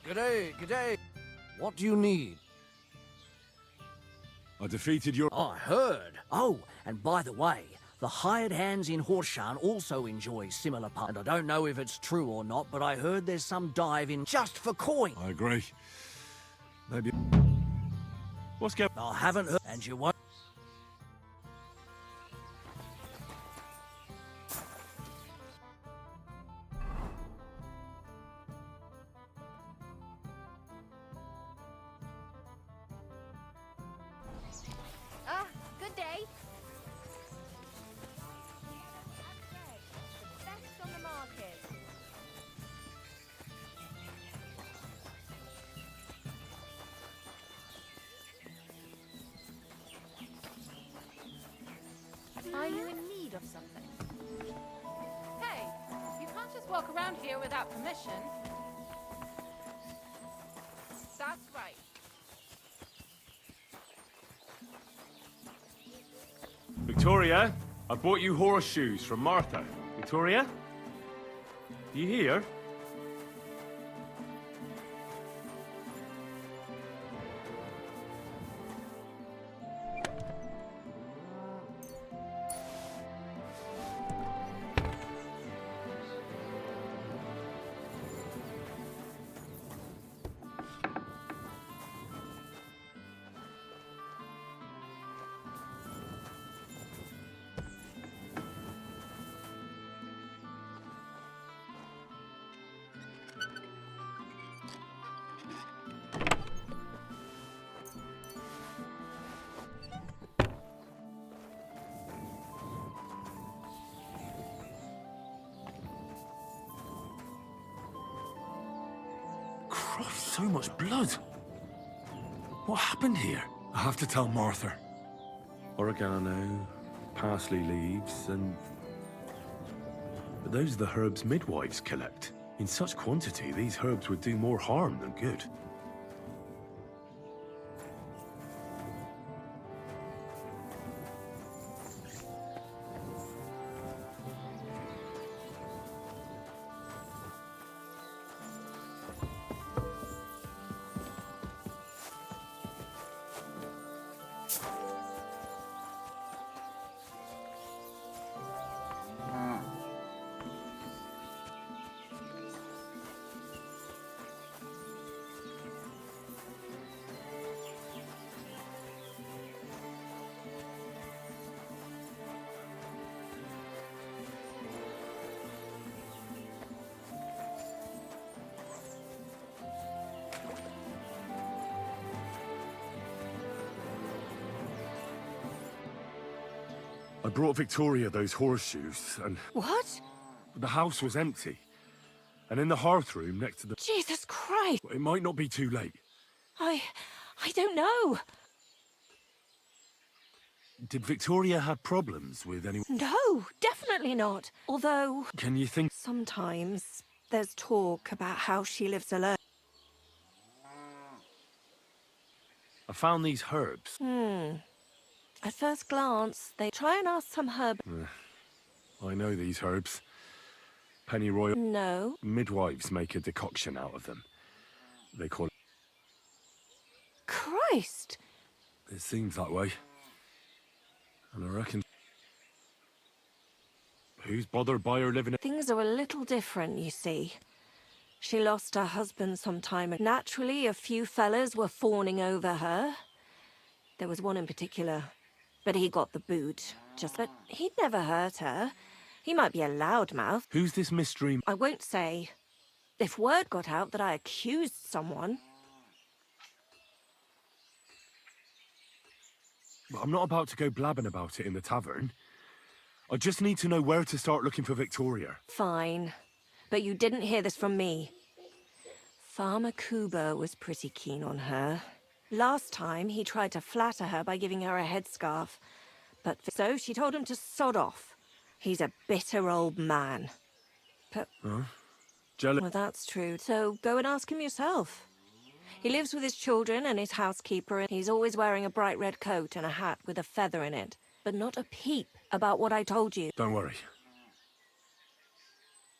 G'day, g'day. What do you need? I defeated your... I heard. Oh, and by the way, the hired hands in Horshan also enjoy similar and I don't know if it's true or not, but I heard there's some dive in just for coin. I agree. Maybe... What's going... I haven't heard, and you won't. Good day. The best on the market. Are you in need of something? Hey, you can't just walk around here without permission. That's right. Victoria, I bought you horseshoes from Martha. Victoria? You here? Christ, so much blood. What happened here? I have to tell Martha. Oregano, parsley leaves, and... But those are the herbs midwives collect. In such quantity, these herbs would do more harm than good. I brought Victoria those horseshoes, and... What? The house was empty. And in the hearth room next to the... Jesus Christ! It might not be too late. I don't know. Did Victoria have problems with anyone? No, definitely not. Although... Can you think... Sometimes there's talk about how she lives alone. I found these herbs. At first glance, they try and ask some herb... I know these herbs. Pennyroyal... No. Midwives make a decoction out of them. They call it... Christ! It seems that way. And I reckon... Who's bothered by her living... Things are a little different, you see. She lost her husband some time ago. Naturally, a few fellas were fawning over her. There was one in particular. But he got the boot. But he'd never hurt her. He might be a loudmouth. Who's this mystery... I won't say. If word got out that I accused someone... I'm not about to go blabbing about it in the tavern. I just need to know where to start looking for Victoria. Fine. But you didn't hear this from me. Farmer Kuba was pretty keen on her. Last time, he tried to flatter her by giving her a headscarf. But so she told him to sod off. He's a bitter old man. But... Huh? Jealous? Well, that's true. So go and ask him yourself. He lives with his children and his housekeeper, and he's always wearing a bright red coat and a hat with a feather in it. But not a peep about what I told you. Don't worry.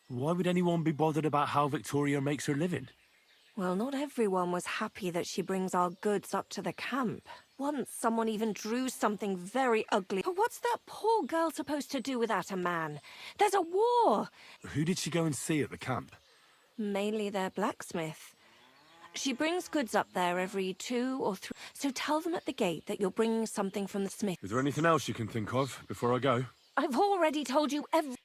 Why would anyone be bothered about how Victoria makes her living? Well, not everyone was happy that she brings our goods up to the camp. Once someone even drew something very ugly. But what's that poor girl supposed to do without a man? There's a war! Who did she go and see at the camp? Mainly their blacksmith. She brings goods up there every 2 or 3... So tell them at the gate that you're bringing something from the smith. Is there anything else you can think of before I go? I've already told you every...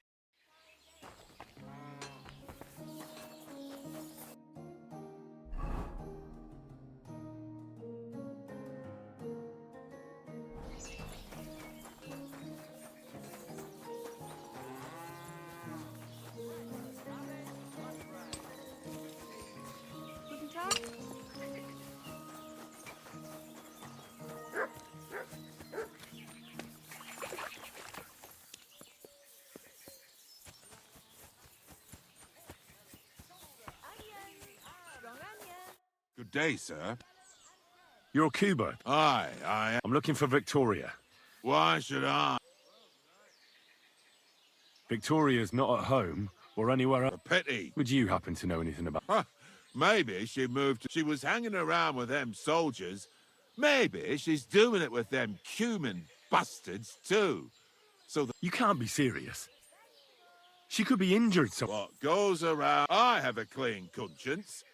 Good day, sir. You're Cuba. Aye, I am. I'm looking for Victoria. Why should I? Victoria's not at home or anywhere else. A pity. Would you happen to know anything about... Huh, maybe she moved... She was hanging around with them soldiers. Maybe she's doing it with them Cuban bastards, too. So the... You can't be serious. She could be injured, so... What goes around... I have a clean conscience.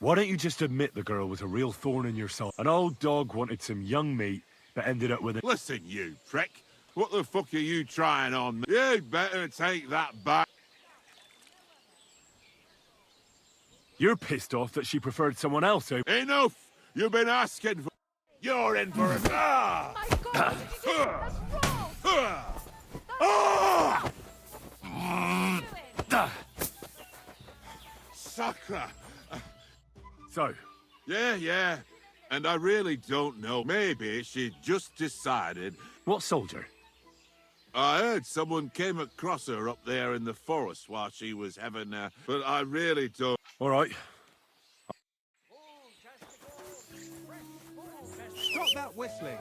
Why don't you just admit the girl was a real thorn in your side? An old dog wanted some young meat, but ended up with it. Listen, you prick. What the fuck are you trying on me? You'd better take that back. You're pissed off that she preferred someone else over... Enough! You've been asking for... You're in for a... Ah! My God, what did you do? That's wrong! Ah! What are you doing? Sakra! So, Yeah. And I really don't know. Maybe she just decided. what soldier? I heard someone came across her up there in the forest while she was having but I really don't. All right. Stop that whistling.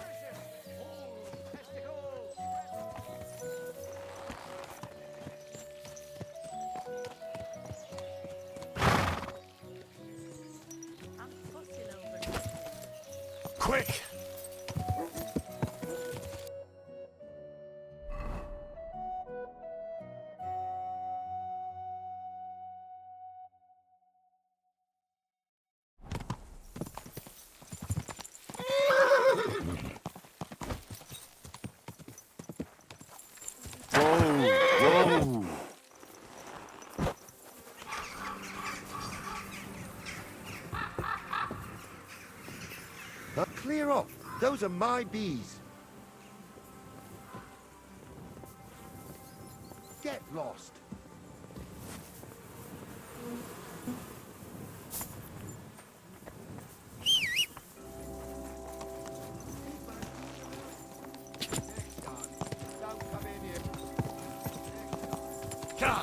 Quick! Whoa! Clear off. Those are my bees. Get lost. Go!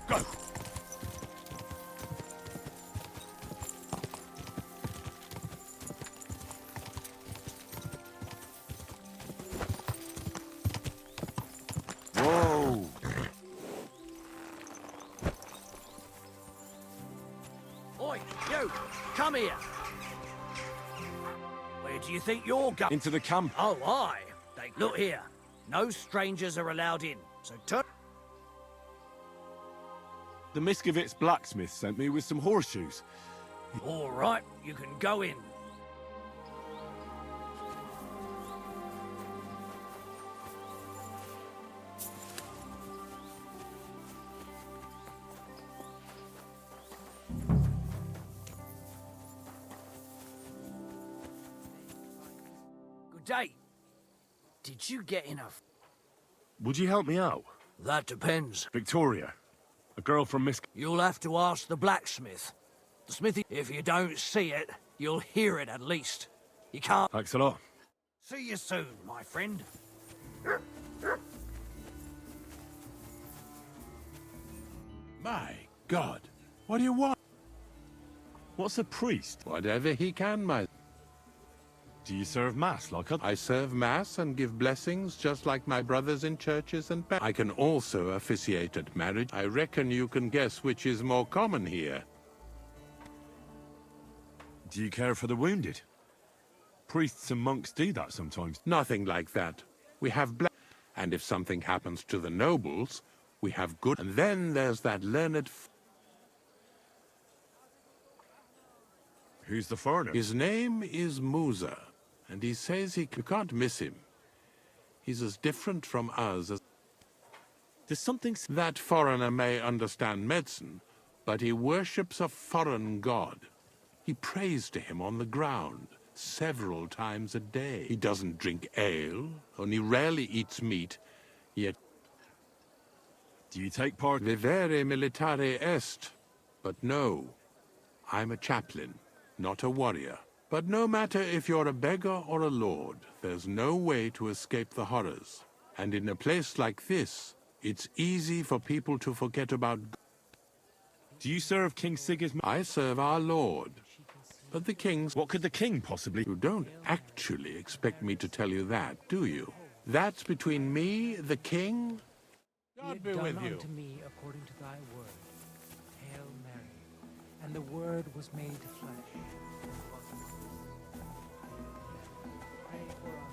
Go! Whoa! Oi, you! Come here! Where do you think you're going? Into the camp. Oh, aye. Look here. No strangers are allowed in, so turn... The Miskovitz blacksmith sent me with some horseshoes. All right, you can go in. Good day. Did you get enough? Would you help me out? That depends. Victoria, a girl from You'll have to ask the blacksmith. The smithy... If you don't see it, you'll hear it at least. You can't... Thanks a lot. See you soon, my friend. My God, what do you want? What's a priest? Whatever he can, my... Do you serve mass like I serve mass and give blessings just like my brothers in churches and I can also officiate at marriage. I reckon you can guess which is more common here. Do you care for the wounded? Priests and monks do that sometimes. Nothing like that. We have and if something happens to the nobles, we have good. And then there's that learned Who's the foreigner? His name is Musa, and he says you can't miss him. He's as different from us as... There's something... That foreigner may understand medicine, but he worships a foreign god. He prays to him on the ground several times a day. He doesn't drink ale, only rarely eats meat, yet... Do you take part? Vivere militare est, but no, I'm a chaplain. Not a warrior. But no matter if you're a beggar or a lord, there's no way to escape the horrors. And in a place like this, it's easy for people to forget about... Do you serve King Sigismund? I serve our lord. But the kings... What could the king possibly... You don't actually expect me to tell you that, do you? That's between me, the king... God be with you. Unto me according to thy word. Hail Mary. And the word was made flesh. Pray for us.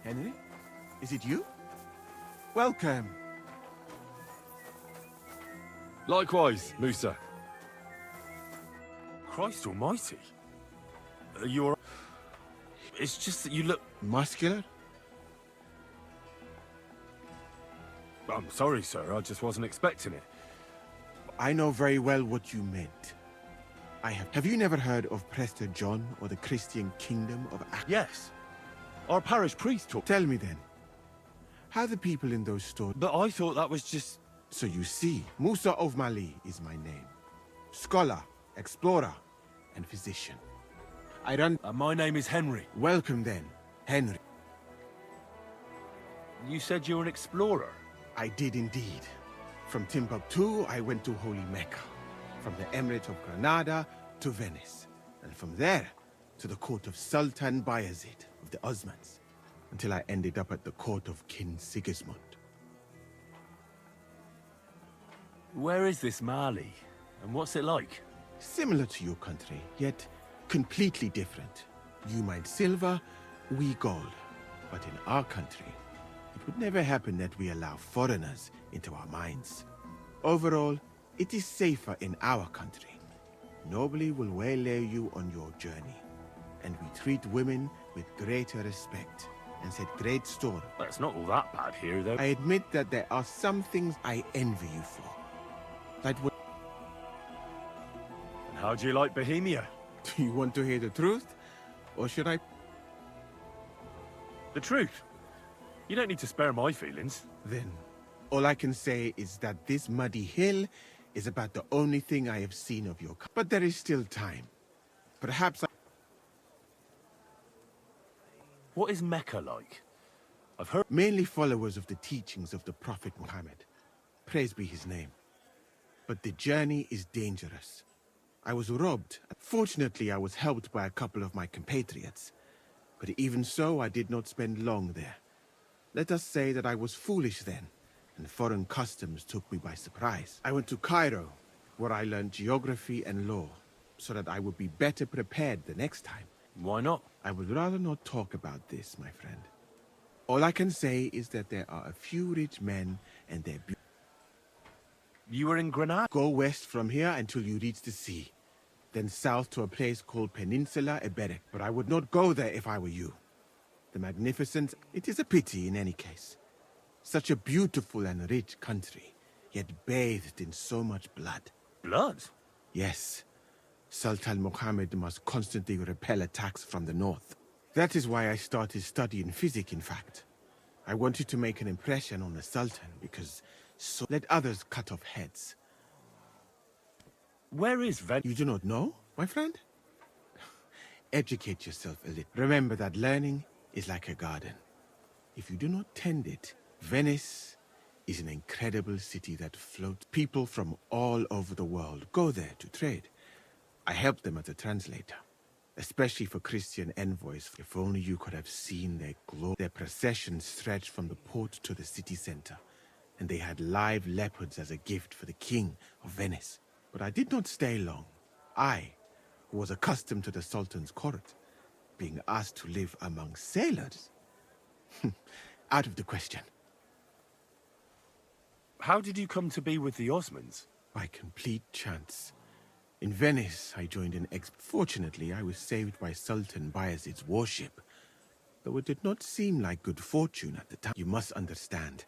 Henry? Is it you? Welcome. Likewise, Musa. Christ almighty. You're... It's just that you look... Muscular? I'm sorry, sir. I just wasn't expecting it. I know very well what you meant. Have you never heard of Prester John or the Christian Kingdom of Yes. Our parish priest talked... Tell me then, how the people in those stores... But I thought that was just... So you see, Musa of Mali is my name. Scholar, explorer, and physician. I run... my name is Henry. Welcome then, Henry. You said you were an explorer? I did indeed. From Timbuktu, I went to Holy Mecca. From the Emirate of Granada to Venice. And from there, to the court of Sultan Bayezid of the Osmans, until I ended up at the court of King Sigismund. Where is this Mali? And what's it like? Similar to your country, yet completely different. You mine silver, we gold. But in our country, it would never happen that we allow foreigners into our mines. Overall, it is safer in our country. Nobody will waylay you on your journey. And we treat women with greater respect and set great store. Well, it's not all that bad here, though. I admit that there are some things I envy you for. That would... And how do you like Bohemia? Do you want to hear the truth? Or should I... The truth? You don't need to spare my feelings. Then, all I can say is that this muddy hill is about the only thing I have seen of your country. But there is still time. Perhaps What is Mecca like? I've heard... Mainly followers of the teachings of the Prophet Muhammad. Praise be his name. But the journey is dangerous. I was robbed. Fortunately, I was helped by a couple of my compatriots. But even so, I did not spend long there. Let us say that I was foolish then, and foreign customs took me by surprise. I went to Cairo, where I learned geography and law, so that I would be better prepared the next time. Why not? I would rather not talk about this, my friend. All I can say is that there are a few rich men and their... You were in Granada? Go west from here until you reach the sea. Then south to a place called Peninsula Iberic. But I would not go there if I were you. The magnificence, it is a pity in any case. Such a beautiful and rich country, yet bathed in so much blood. Blood? Yes. Sultan Muhammad must constantly repel attacks from the north. That is why I started studying physics, in fact. I wanted to make an impression on the Sultan because so let others cut off heads. Where is Venice? You do not know, my friend? Educate yourself a little. Remember that learning is like a garden. If you do not tend it, Venice is an incredible city that floats. People from all over the world go there to trade. I help them as a translator, especially for Christian envoys. If only you could have seen their glory. Their procession stretched from the port to the city center, and they had live leopards as a gift for the king of Venice. But I did not stay long. I, who was accustomed to the Sultan's court, being asked to live among sailors, out of the question. How did you come to be with the Osmans? By complete chance. In Venice, I joined an Fortunately, I was saved by Sultan Bayezid's warship, though it did not seem like good fortune at the time. You must understand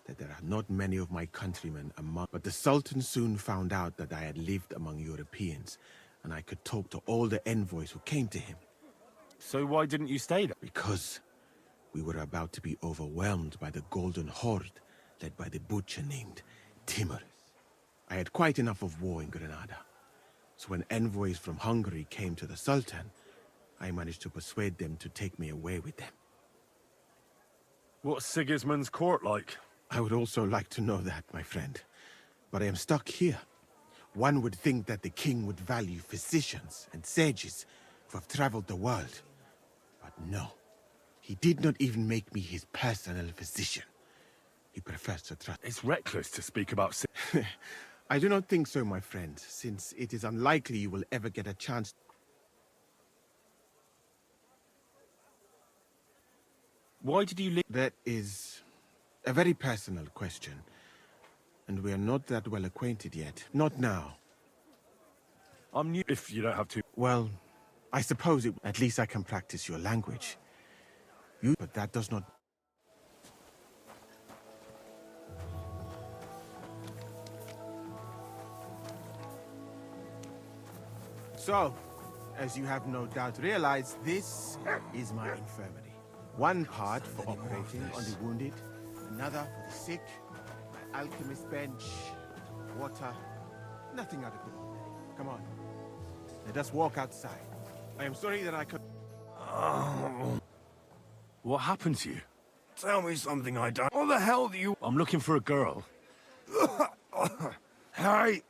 that there are not many of my countrymen among... But the Sultan soon found out that I had lived among Europeans, and I could talk to all the envoys who came to him. So why didn't you stay there? Because we were about to be overwhelmed by the Golden Horde, led by the butcher named Timur. I had quite enough of war in Granada. So when envoys from Hungary came to the Sultan, I managed to persuade them to take me away with them. What's Sigismund's court like? I would also like to know that, my friend. But I am stuck here. One would think that the king would value physicians and sages who have traveled the world. But no. He did not even make me his personal physician. He prefers to trust... It's reckless to speak about... I do not think so, my friend, since it is unlikely you will ever get a chance... Why did you leave? That is a very personal question, and we are not that well acquainted yet. Not now. I'm new if you don't have to. Well, I suppose it... At least I can practice your language. But that does not... So, as you have no doubt realized, this is my infirmary. One part for operating on the wounded, another for the sick, my alchemist bench, water, nothing out of the ordinary. Come on, let us walk outside. I am sorry that I could... What happened to you? Tell me something I don't... What the hell do you... I'm looking for a girl. Harry,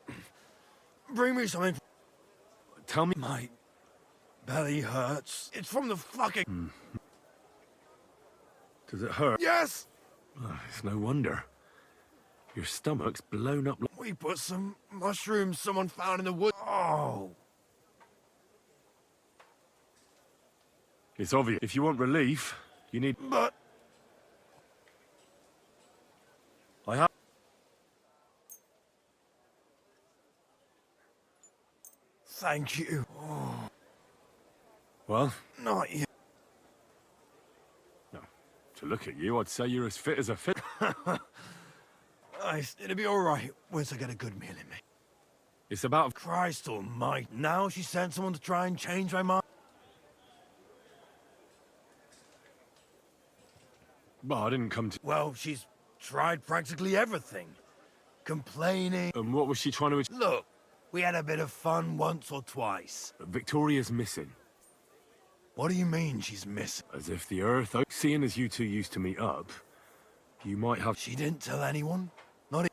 bring me something... Tell me... My belly hurts. It's from the fucking... Does it hurt? Yes! It's no wonder. Your stomach's blown up... We put some mushrooms someone found in the woods. Oh! It's obvious. If you want relief, you need... But... I have... Thank you. Oh. Well? Not you. No. To look at you, I'd say you're as fit as a fit. It'll be all right once I get a good meal in me. It's about... Christ almighty. Now she sent someone to try and change my mind. Well, I didn't come to... Well, she's tried practically everything. Complaining. And what was she trying to... Look, we had a bit of fun once or twice. But Victoria's missing. What do you mean she's missing? As if the Earth... Seeing as you two used to meet up, you might have... She didn't tell anyone? Not...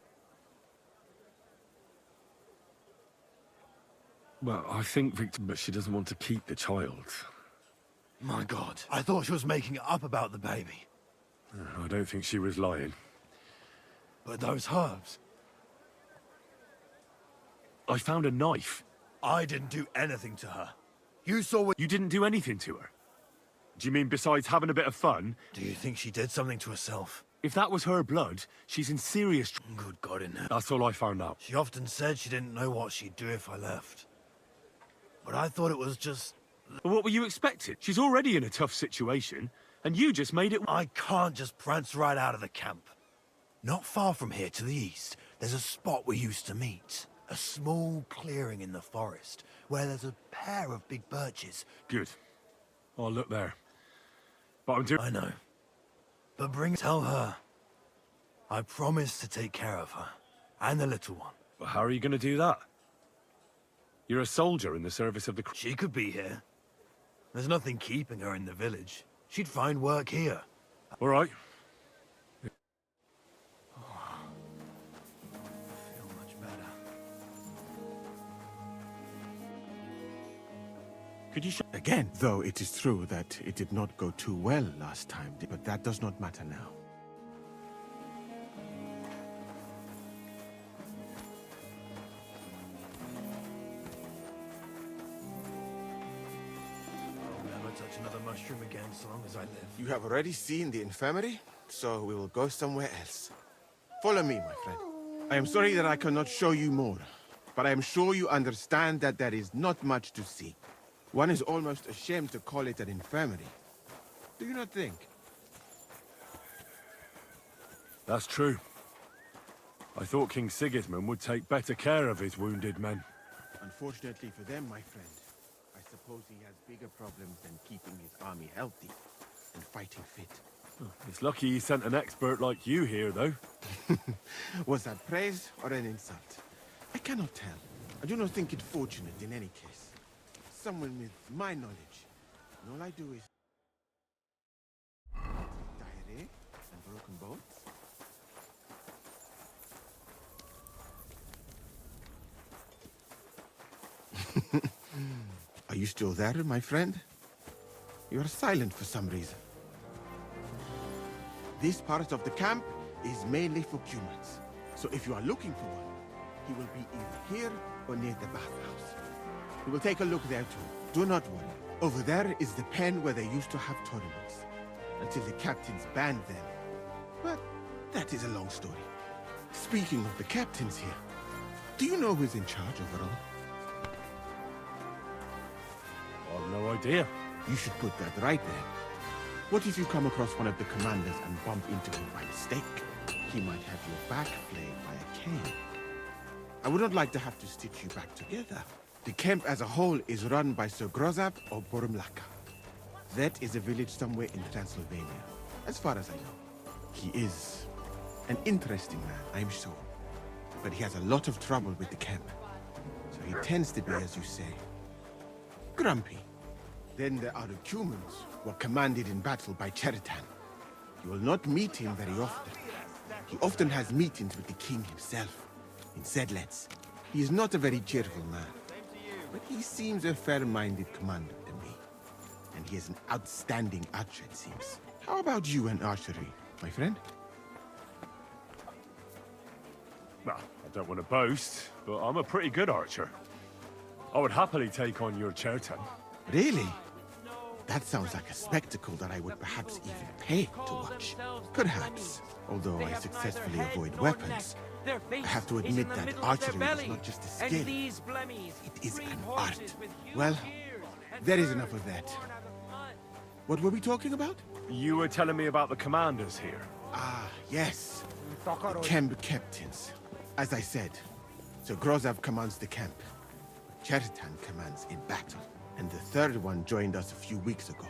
Well, I think but she doesn't want to keep the child. My God, I thought she was making it up about the baby. I don't think she was lying. But those herbs... I found a knife. I didn't do anything to her. You saw what... You didn't do anything to her? Do you mean besides having a bit of fun? Do you think she did something to herself? If that was her blood, she's in serious... Good God in her. That's all I found out. She often said she didn't know what she'd do if I left. But I thought it was just... Well, what were you expecting? She's already in a tough situation, and you just made it... I can't just prance right out of the camp. Not far from here to the east, there's a spot we used to meet. A small clearing in the forest, where there's a pair of big birches. Good. I'll look there. But I'm doing... I know. But tell her. I promise to take care of her. And the little one. Well, how are you going to do that? You're a soldier in the service of the... She could be here. There's nothing keeping her in the village. She'd find work here. All right. Could you show... Again, though it is true that it did not go too well last time, but that does not matter now. I'll never touch another mushroom again so long as I live. You have already seen the infirmary, so we will go somewhere else. Follow me, my friend. I am sorry that I cannot show you more, but I am sure you understand that there is not much to see. One is almost ashamed to call it an infirmary. Do you not think? That's true. I thought King Sigismund would take better care of his wounded men. Unfortunately for them, my friend, I suppose he has bigger problems than keeping his army healthy and fighting fit. It's lucky he sent an expert like you here, though. Was that praise or an insult? I cannot tell. I do not think it fortunate in any case. Someone with my knowledge, and all I do is diarrhea and broken bones. Are you still there, my friend? You are silent for some reason. This part of the camp is mainly for humans, so if you are looking for one, he will be either here or near the bathhouse. We will take a look there too. Do not worry. Over there is the pen where they used to have tournaments, until the captains banned them. But that is a long story. Speaking of the captains here, do you know who's in charge overall? I've no idea. You should put that right there. What if you come across one of the commanders and bump into him by mistake? He might have your back flayed by a cane. I would not like to have to stitch you back together. The camp as a whole is run by Sir Grozab or Borumlaka. That is a village somewhere in Transylvania, as far as I know. He is an interesting man, I'm sure. But he has a lot of trouble with the camp. So he tends to be, as you say, grumpy. Then there are the humans, who are commanded in battle by Cheritan. You will not meet him very often. He often has meetings with the king himself, in Sedlets. He is not a very cheerful man. But he seems a fair-minded commander to me. And he is an outstanding archer, it seems. How about you and archery, my friend? Well, I don't want to boast, but I'm a pretty good archer. I would happily take on your Chertan. Really? That sounds like a spectacle that I would perhaps even pay to watch. Perhaps. Although I successfully avoid weapons, I have to admit that archery is not just a skill. It is an art. Well, there is enough of that. What were we talking about? You were telling me about the commanders here. Ah, yes. The camp captains. As I said, Sir Grozab commands the camp. Chertan commands in battle. And the third one joined us a few weeks ago.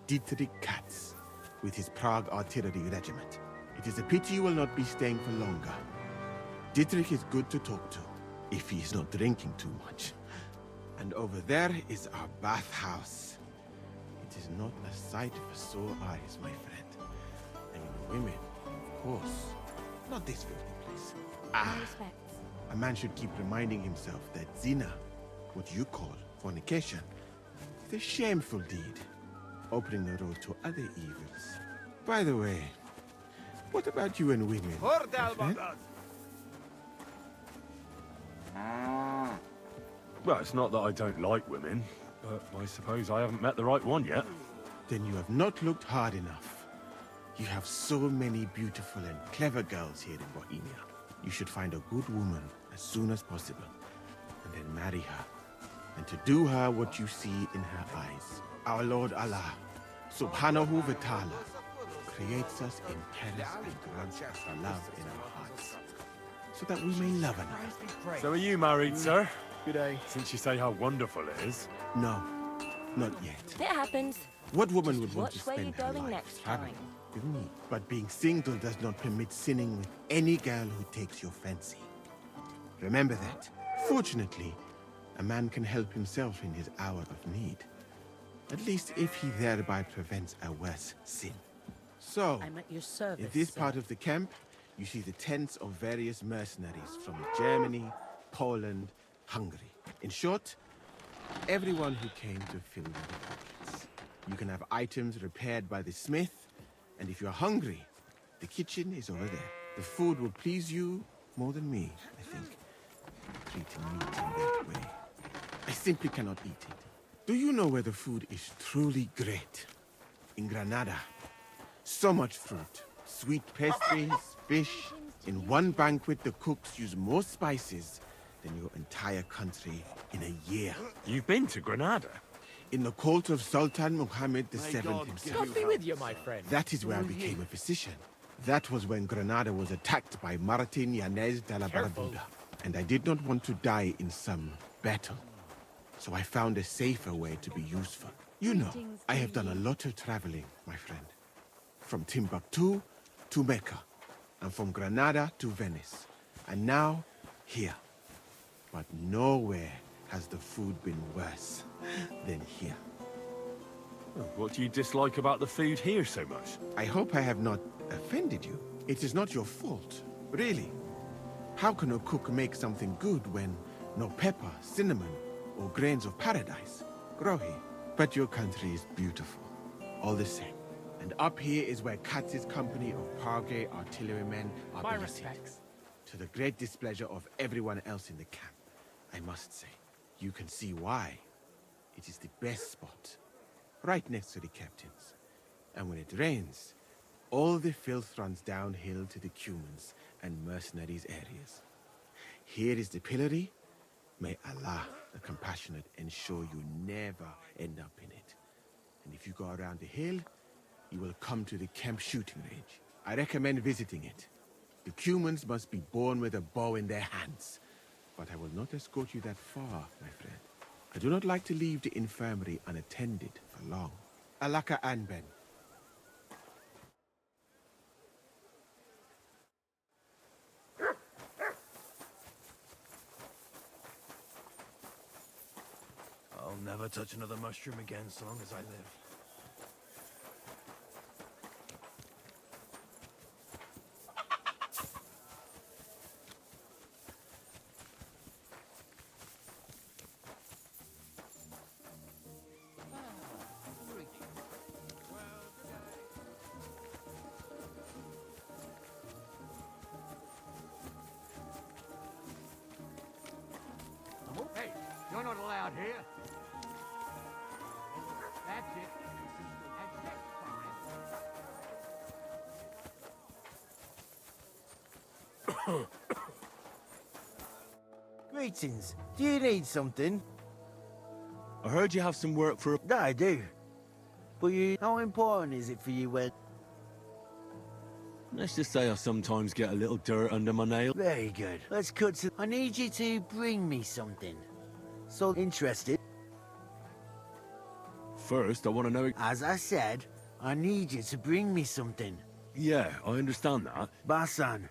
Dietrich Katz, with his Prague artillery regiment. It is a pity you will not be staying for longer. Dietrich is good to talk to, if he is not drinking too much. And over there is our bathhouse. It is not a sight for sore eyes, my friend. I mean, women, of course. Not this filthy place. Ah, a man should keep reminding himself that zina, what you call fornication, is a shameful deed, opening the road to other evils. By the way, what about you and women? Well, it's not that I don't like women, but I suppose I haven't met the right one yet. Then you have not looked hard enough. You have so many beautiful and clever girls here in Bohemia. You should find a good woman as soon as possible, and then marry her. And to do her what you see in her eyes. Our Lord Allah, Subhanahu wa Ta'ala, creates us in Paris and grants us a love in our hearts, so that we may love another. So are you married, sir? Good day. Since you say how wonderful it is. No, not yet. It happens. What woman would want to Watch where spend you're her going life next traveling? time. with me. But being single does not permit sinning with any girl who takes your fancy. Remember that. Fortunately, a man can help himself in his hour of need. At least if he thereby prevents a worse sin. So, I'm at your service, in this sir. part of the camp, you see the tents of various mercenaries from Germany, Poland, Hungary. In short, everyone who came to fill their pockets. You can have items repaired by the smith, and if you're hungry, the kitchen is over there. The food will please you more than me, I think. Treating meat in that way. I simply cannot eat it. Do you know where the food is truly great? In Granada. So much fruit, sweet pastries, fish. In one banquet, the cooks use more spices than your entire country in a year. You've been to Granada? In the court of Sultan Muhammad VII God himself. be with you, my friend. That is where I became a physician. That was when Granada was attacked by Martin Yanez de la Barbuda. And I did not want to die in some battle. So I found a safer way to be useful. You know, I have done a lot of traveling, my friend. From Timbuktu to Mecca. And from Granada to Venice. And now, here. But nowhere has the food been worse than here. What do you dislike about the food here so much? I hope I have not offended you. It is not your fault, really. How can a cook make something good when no pepper, cinnamon, or grains of paradise grow here? But your country is beautiful, all the same. And up here is where Katz's company of Parge artillerymen are My billeted. respects. To the great displeasure of everyone else in the camp, I must say. You can see why. It is the best spot, right next to the captains. And when it rains, all the filth runs downhill to the Cumans and mercenaries areas. Here is the pillory. May Allah, the compassionate, ensure you never end up in it. And if you go around the hill, you will come to the camp shooting range. I recommend visiting it. The Cumans must be born with a bow in their hands. But I will not escort you that far, my friend. I do not like to leave the infirmary unattended for long. Alaka Anben. I'll never touch another mushroom again so long as I live. Hey, you're not allowed here. That's it. And next time... Greetings. Do you need something? I heard you have some work for a... I do. But how important is it for you when... Let's just say I sometimes get a little dirt under my nail. Very good. Let's cut to... I need you to bring me something. So interested? First, I want to know... As I said, I need you to bring me something. Yeah, I understand that. Basan,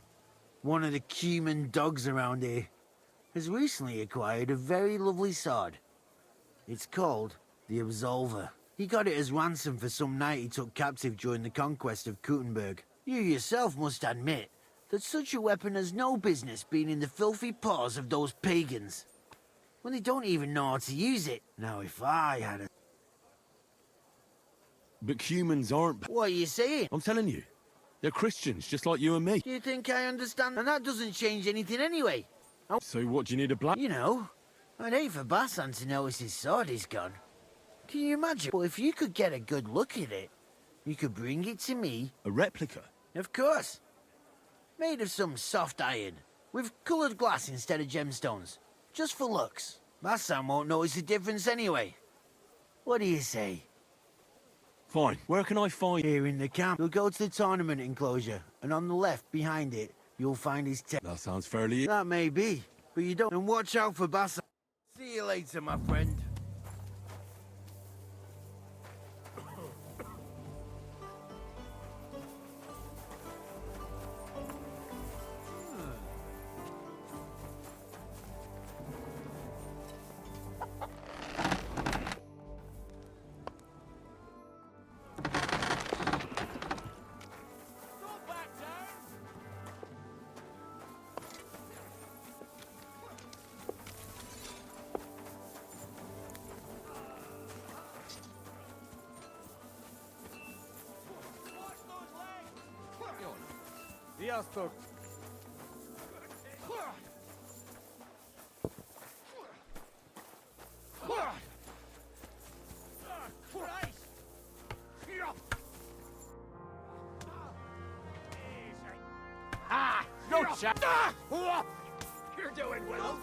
one of the Cuman dogs around here, has recently acquired a very lovely sword. It's called the Absolver. He got it as ransom for some knight he took captive during the conquest of Kuttenberg. You yourself must admit that such a weapon has no business being in the filthy paws of those pagans, when they don't even know how to use it. Now if I had a... But humans aren't... What are you saying? I'm telling you. They're Christians, just like you and me. Do you think I understand? And that doesn't change anything anyway. So what, do you need a black... You know, I'd hate for Basan to notice his sword is gone. Can you imagine? Well, if you could get a good look at it, you could bring it to me. A replica? Of course. Made of some soft iron, with coloured glass instead of gemstones. Just for looks. Basan won't notice the difference anyway. What do you say? Fine. Where can I find... Here in the camp. You'll go to the tournament enclosure, and on the left, behind it, you'll find his tent. That sounds fairly... That may be, but you don't... And watch out for Basan. See you later, my friend. Sziasztok! Ah! No shot! You're doing well.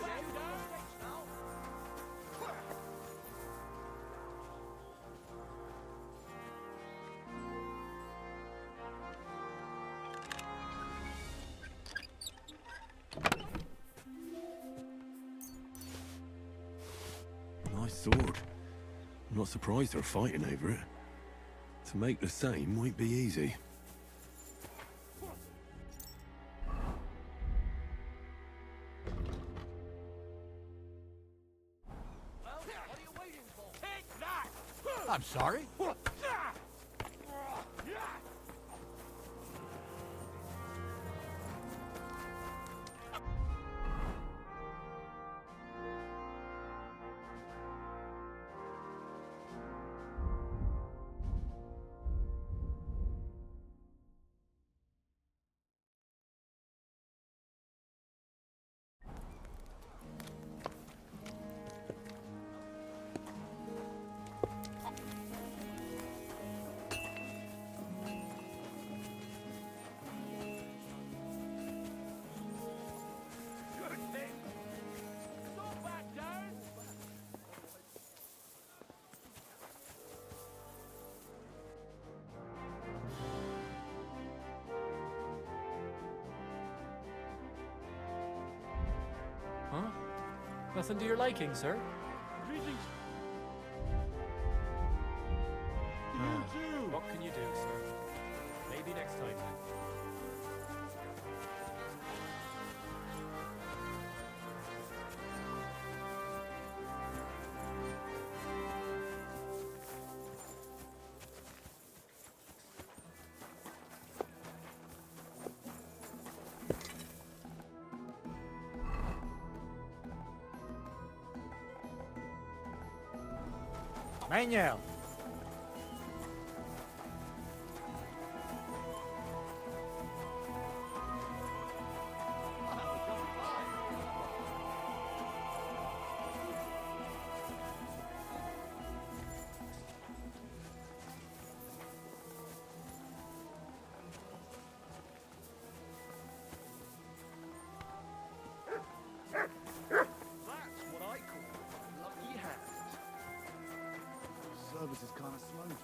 Nice sword. I'm not surprised they're fighting over it. To make the same won't be easy. I'm sorry? Huh? Nothing to your liking, sir? Greetings! What can you do, sir? Maybe next time, then. Manuel! That's what I call lucky hand. Service is kind of slow today.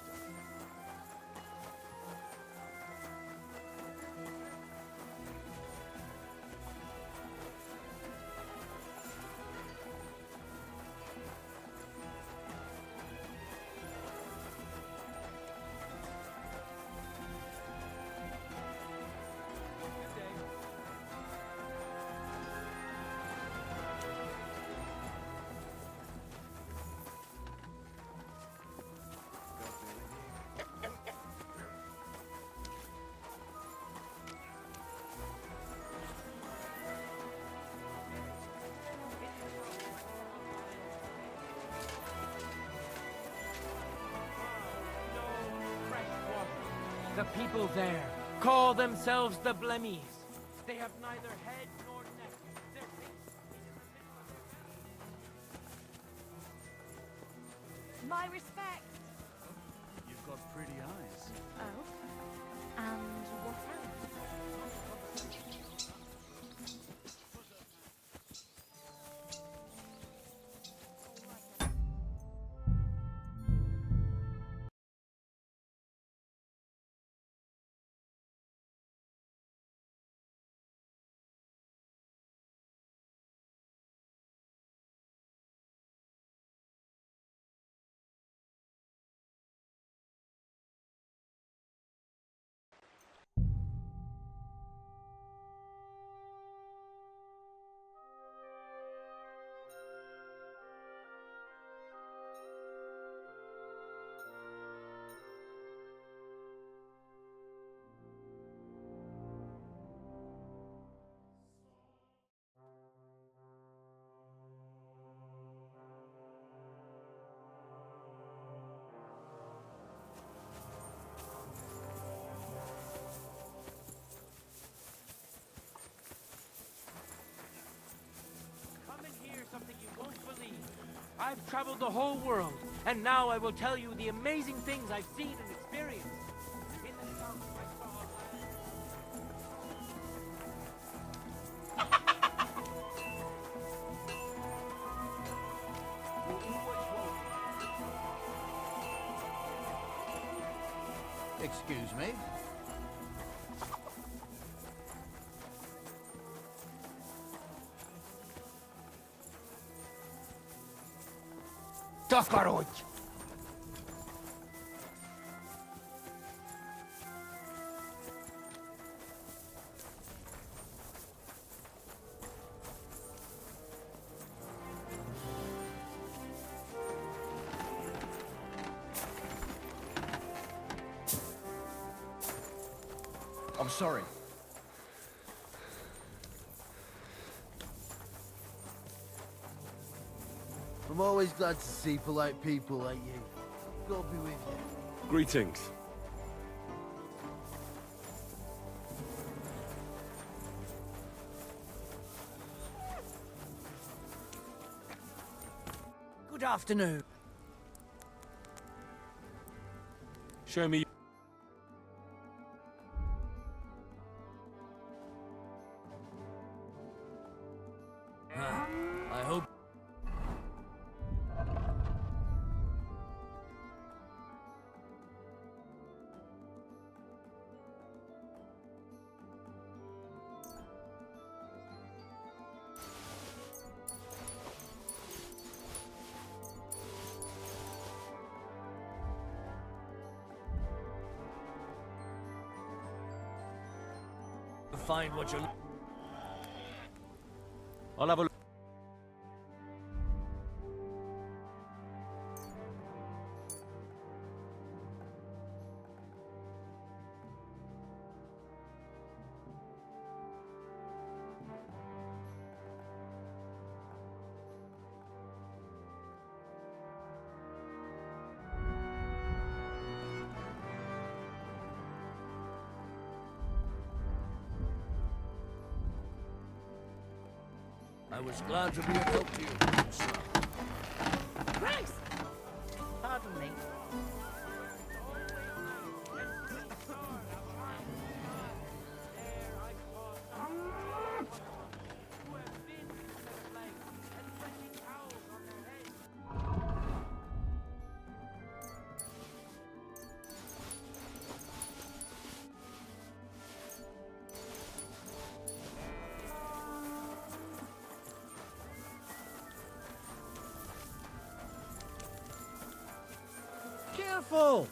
The people there call themselves the Blemmies. They have neither head nor neck. Their face My respect. You've got pretty eyes. Oh? And what else? I've traveled the whole world, and now I will tell you the amazing things I've seen and experienced. In the south, I saw Excuse me? Токаруть! I'm sorry. I'm always glad to see polite people like you. God be with you. Greetings. Good afternoon. Show me. I hope... Find what you're... I'll have a look. I was glad to be of help to you, sir. Grace! Pardon me. Careful!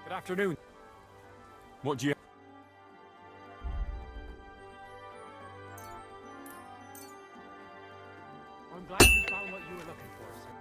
Good afternoon. What do you... I'm glad you found what you were looking for, sir.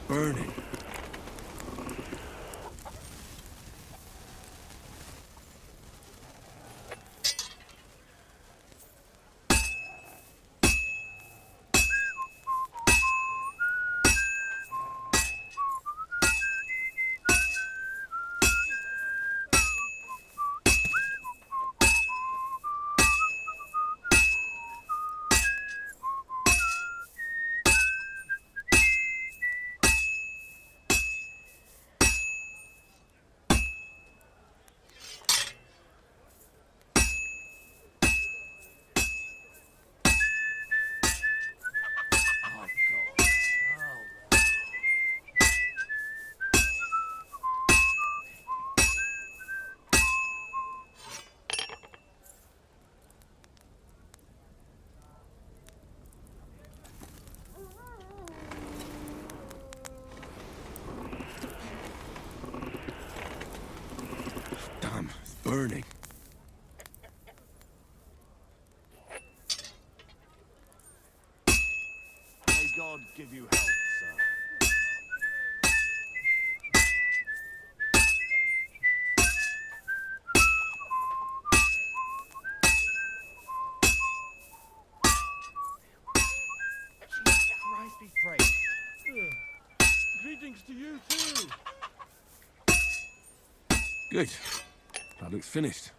Burning. burning. May God give you health, sir. Jesus Christ be praised. Greetings to you too. Good. That looks finished.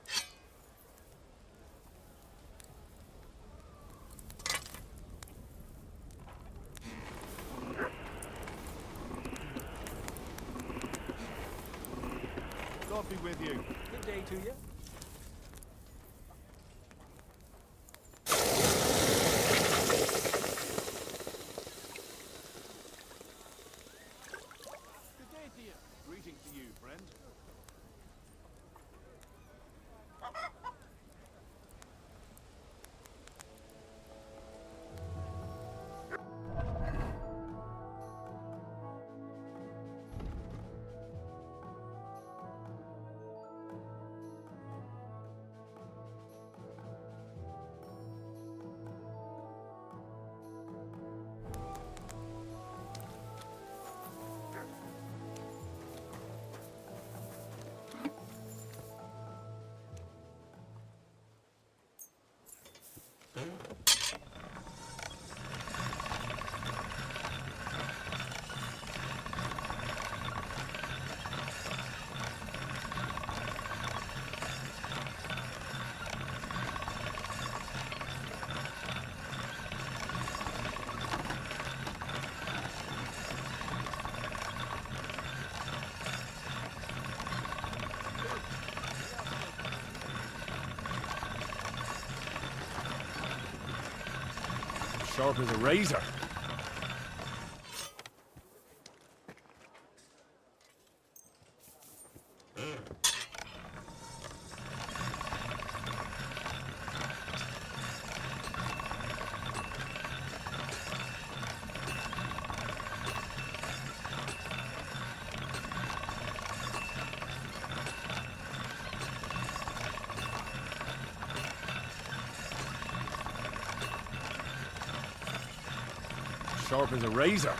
God be with you. Good day to you. Good day to you. Greetings to you, friend. Sharp as a razor. Sharp as a razor.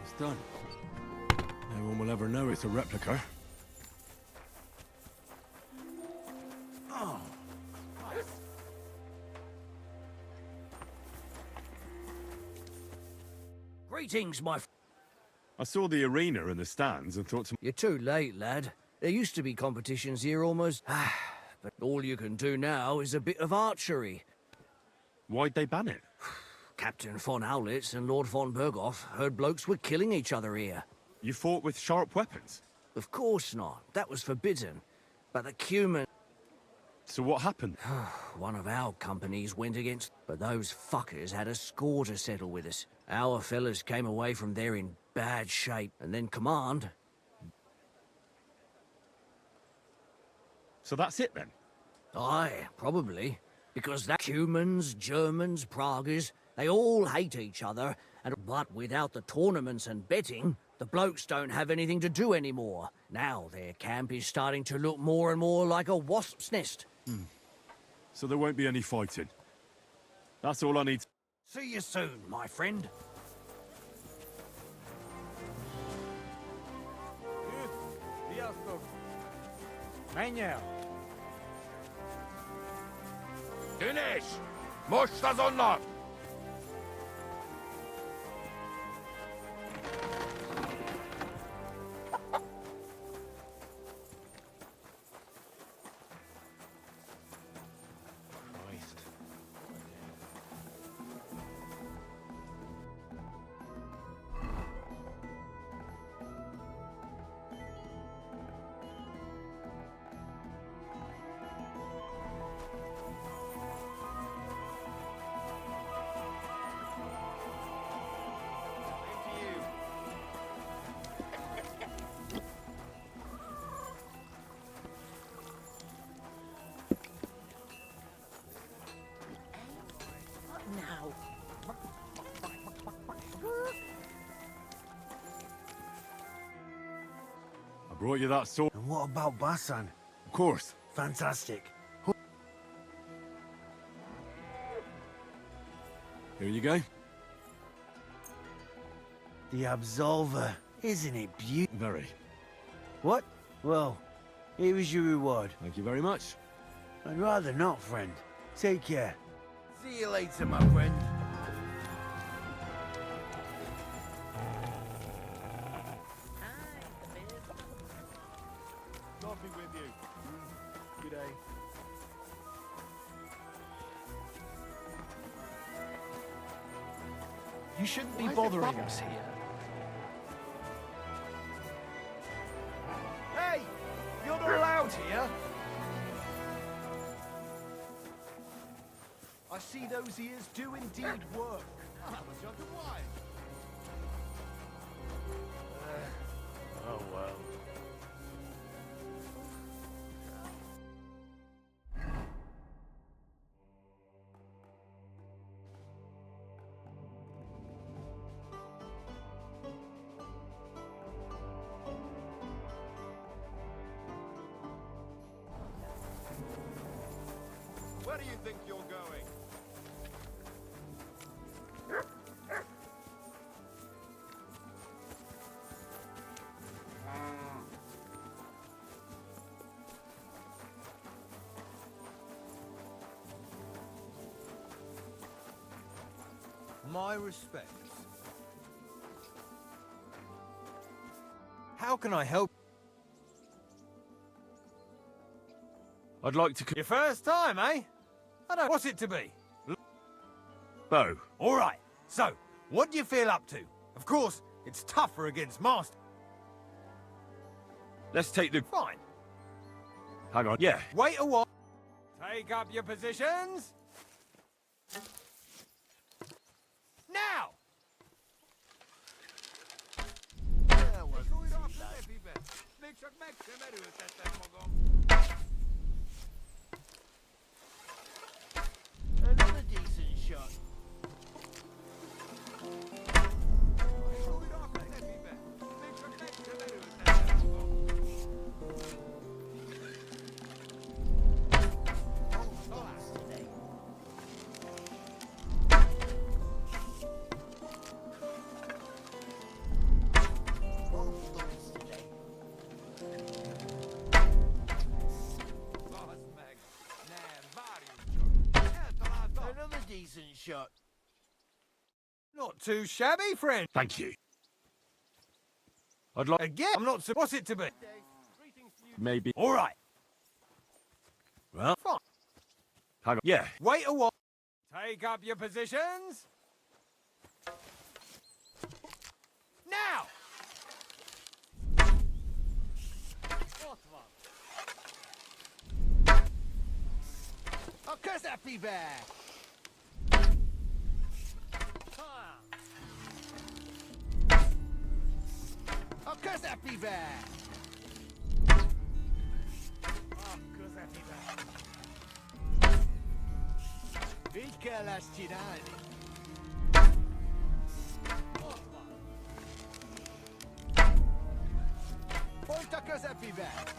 It's done. No one will ever know it's a replica. Oh. Greetings, my I saw the arena and the stands and thought to... You're too late, lad. There used to be competitions here almost. But all you can do now is a bit of archery. Why'd they ban it? Captain von Owlitz and Lord von Berghoff heard blokes were killing each other here. You fought with sharp weapons? Of course not. That was forbidden. But the Cuman... So what happened? One of our companies went against... But those fuckers had a score to settle with us. Our fellas came away from there in bad shape. And then command... So that's it then? Aye, probably. Because that humans, Germans, Praguers, they all hate each other, but without the tournaments and betting, the blokes don't have anything to do anymore. Now their camp is starting to look more and more like a wasp's nest. So there won't be any fighting. That's all I need. See you soon, my friend. Manuel. Finish! Mush das on brought you that sword. And what about Basan? Of course. Fantastic. Here you go. The Absolver. Isn't it beautiful? Very. What? Well, here is your reward. Thank you very much. I'd rather not, friend. Take care. See you later, my friend. Coffee with you. Good day. You shouldn't be bothering us here. Hey! You're not allowed here! I see those ears do indeed work. Why? Oh well. Where do you think you're going? My respects. How can I help? I'd like to... Your first time, eh? I don't... What's it to be? Bow. All right. So, what do you feel up to? Of course, it's tougher against Master. Let's take the... Fine. Hang on. Yeah. Wait a while. Take up your positions. Now! Another decent shot. Another decent shot. Not too shabby, friend. Thank you. I'd like... Again, I'm not... What's it to be? Maybe... All right. Well... Fine. Hang on. Yeah. Wait a while. Take up your positions. Now! Of course that be bad. Of course that be bad. Vicca la stirani. Molta cosa be bad.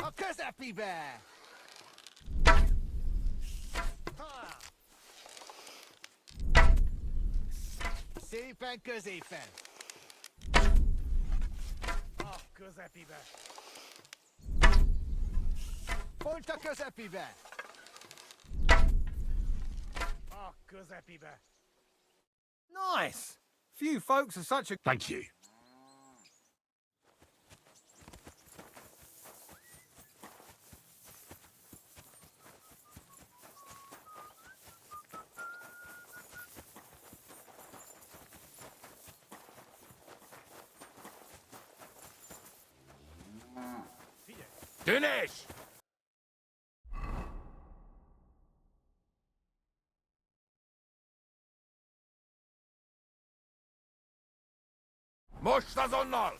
Of course that be bad. Szépen középen. Közepibe. Pont a közepibe. Közepibe. Nice. Few folks are such a... Thank you. Finish! Most azonnal!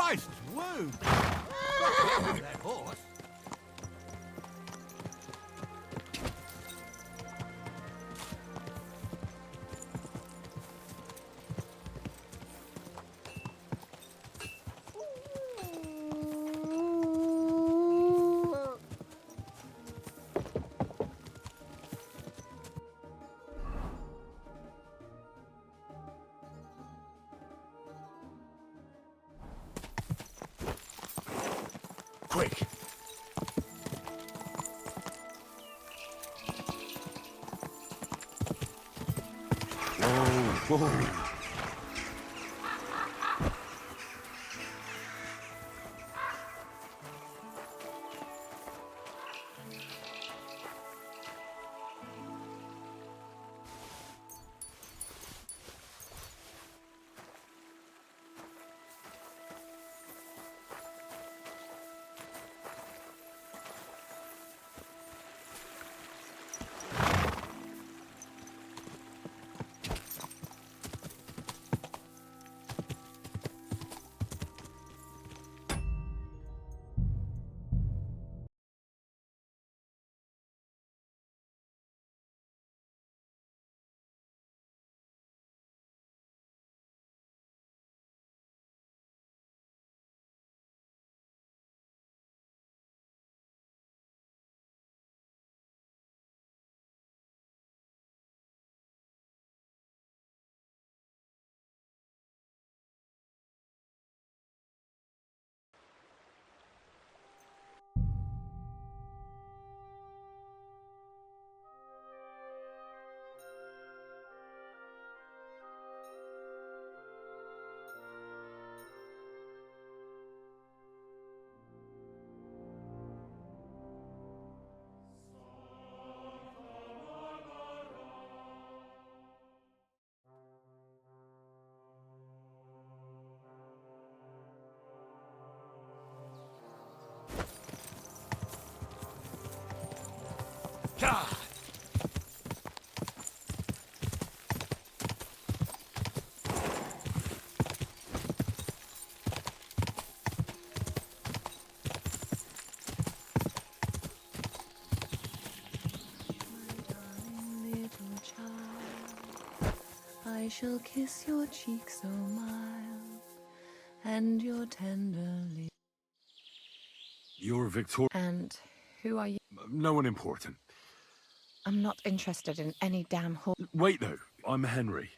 Christ! Woo! That horse. Quick! Whoa, whoa. I shall kiss your cheek so mild, and your tenderly. You're Victoria. And who are you? No one important. I'm not interested in any damn whore. Wait, though. I'm Henry.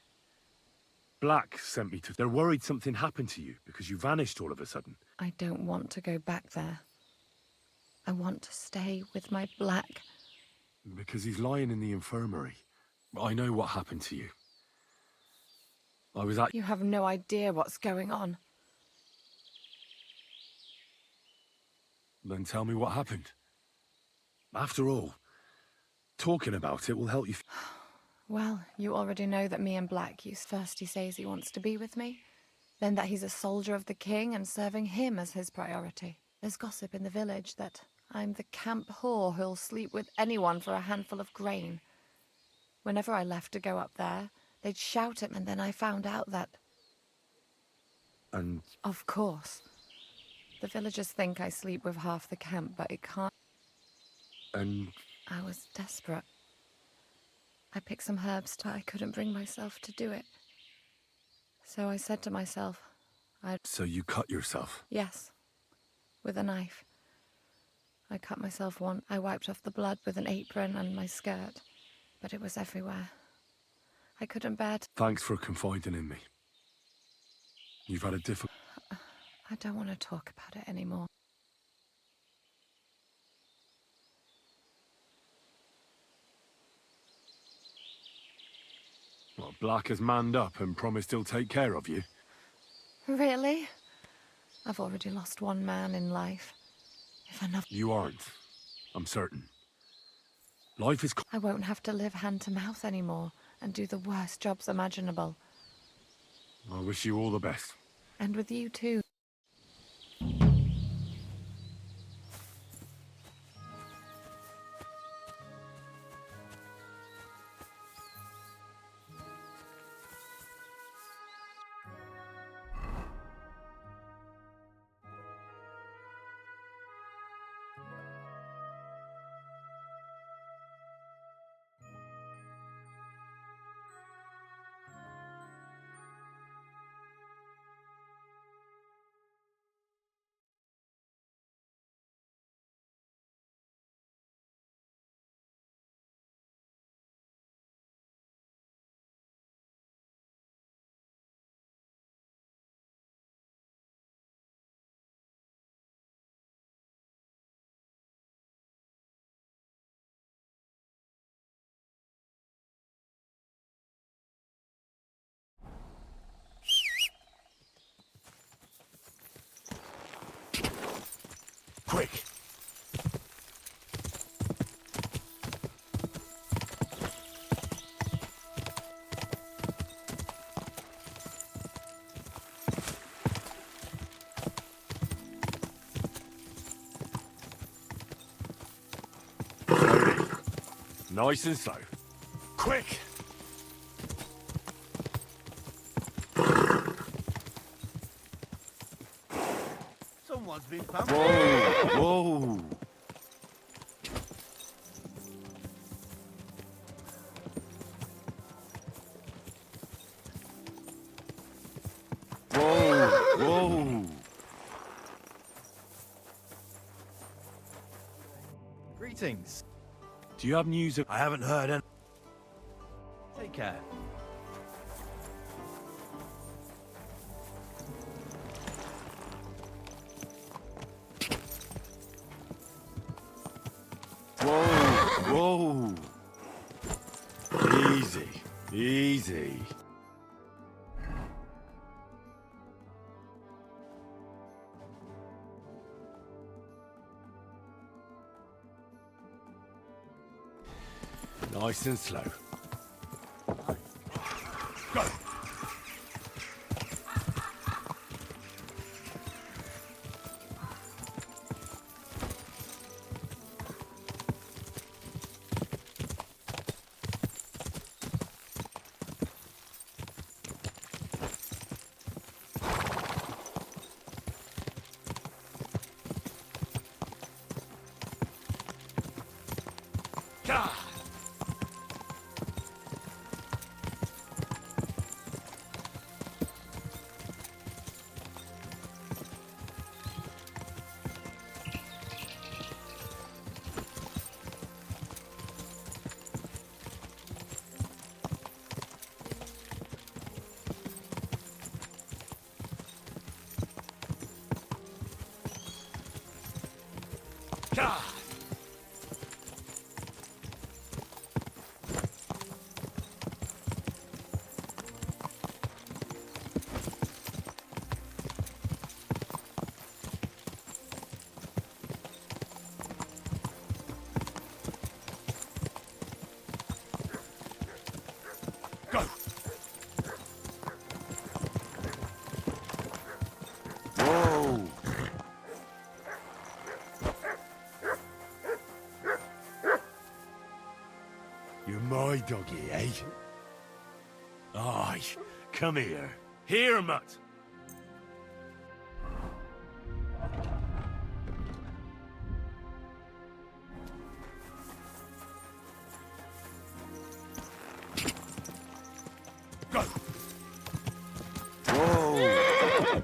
Black sent me to... They're worried something happened to you because you vanished all of a sudden. I don't want to go back there. I want to stay with my Black. Because he's lying in the infirmary. I know what happened to you. I was at... You have no idea what's going on. Then tell me what happened. After all, talking about it will help you... Well, you already know that me and Black used. First he says he wants to be with me, then that he's a soldier of the king and serving him as his priority. There's gossip in the village that I'm the camp whore who'll sleep with anyone for a handful of grain. Whenever I left to go up there, they'd shout at me, and then I found out that... And... Of course. The villagers think I sleep with half the camp, but it can't... And... I was desperate. I picked some herbs, but I couldn't bring myself to do it. So I said to myself, So you cut yourself? Yes, with a knife. I cut myself once. I wiped off the blood with an apron and my skirt, but it was everywhere. I couldn't bear to... Thanks for confiding in me. You've had a difficult... I don't want to talk about it anymore. Well, Black has manned up and promised he'll take care of you. Really? I've already lost one man in life. If enough... You aren't. I'm certain. Life is... I won't have to live hand to mouth anymore and do the worst jobs imaginable. I wish you all the best. And with you too. Nice and slow. Quick! Someone's been pumped. Whoa! Whoa! Whoa! Whoa! Greetings. Do you have news of... I haven't heard any. Take care. Whoa! Whoa! Easy. Easy. Nice and slow. Go! Whoa! You're my doggy, eh? Aye, come here. Here, mutt. Go! Whoa!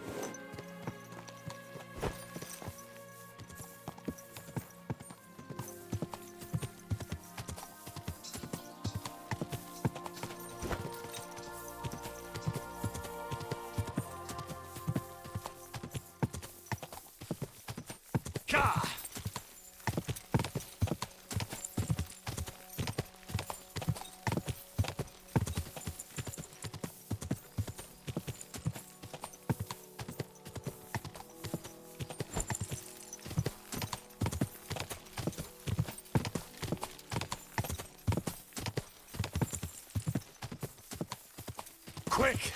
Quick!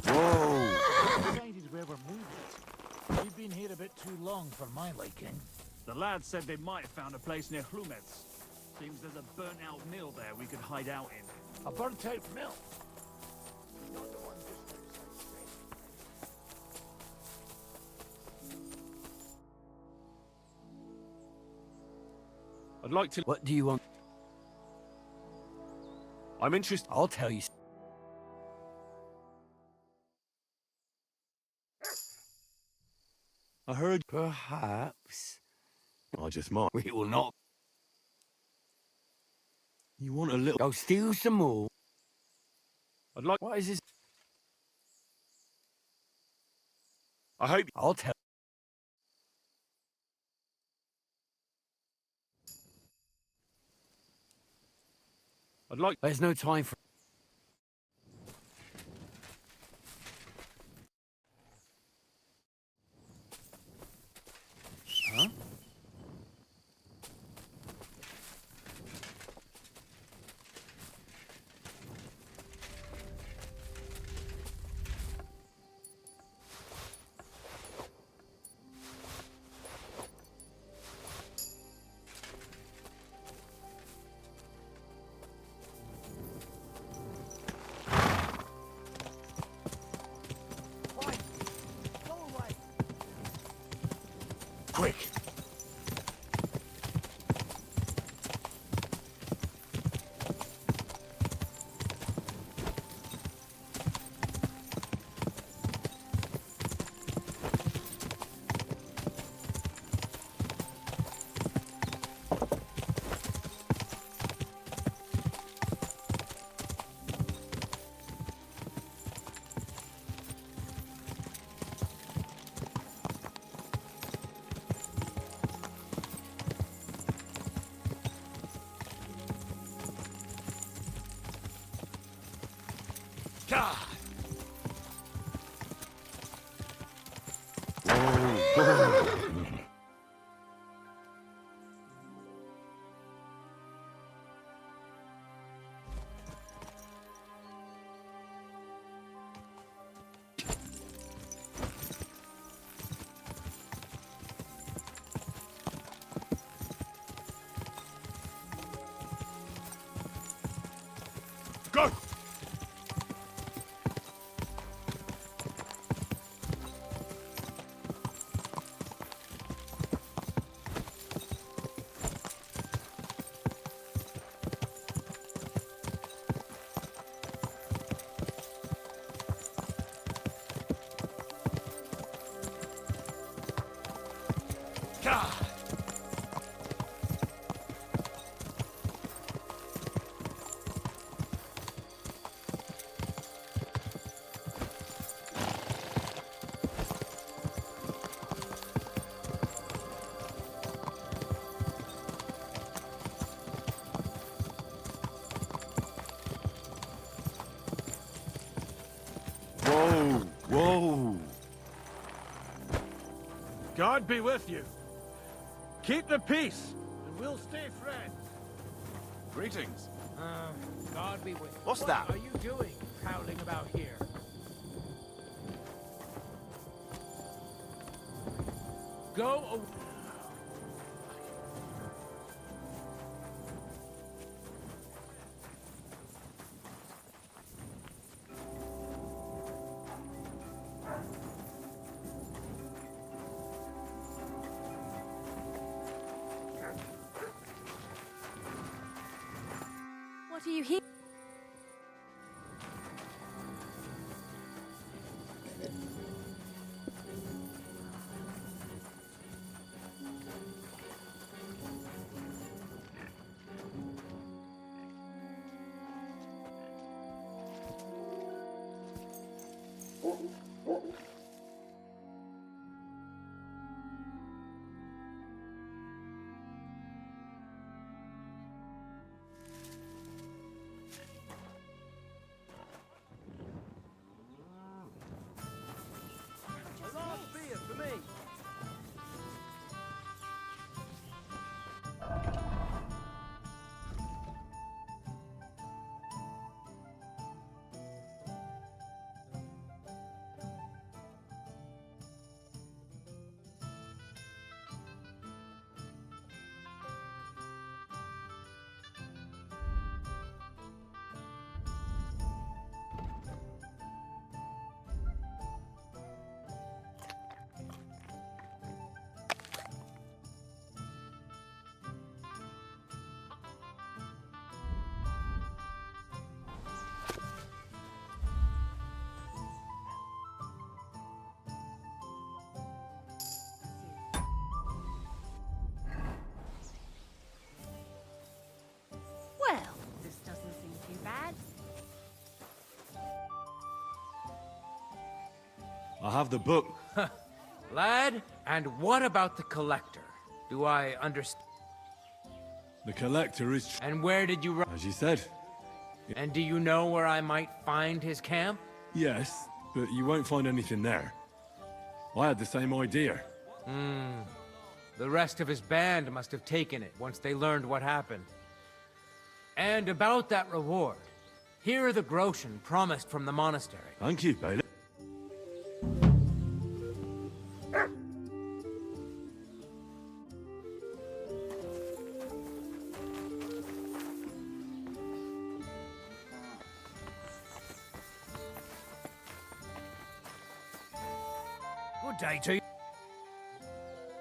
Whoa! Decided where we're moving. We've been here a bit too long for my liking. The lads said they might have found a place near Hlumets. Seems there's a burnt-out mill there we could hide out in. A burnt-out mill? I'd like to... What do you want? I'm interested... I'll tell you. I heard... Perhaps. I just might. We will not. You want a little... Go steal some more. I'd like... What is this? I hope... I'll tell. I'd like... There's no time for... Huh? Go! Whoa, whoa. God be with you. Keep the peace, and we'll stay friends. Greetings. God be with you. What's What that? are you doing prowling about here? Go away. What are you here? Well, this doesn't seem too bad. I have the book. Lad, and what about the collector? Do I understand? The collector is... And where did you run? As you said. And do you know where I might find his camp? Yes, but you won't find anything there. I had the same idea. The rest of his band must have taken it once they learned what happened. And about that reward, here are the groschen promised from the monastery. Thank you, Bailey. Good day to you.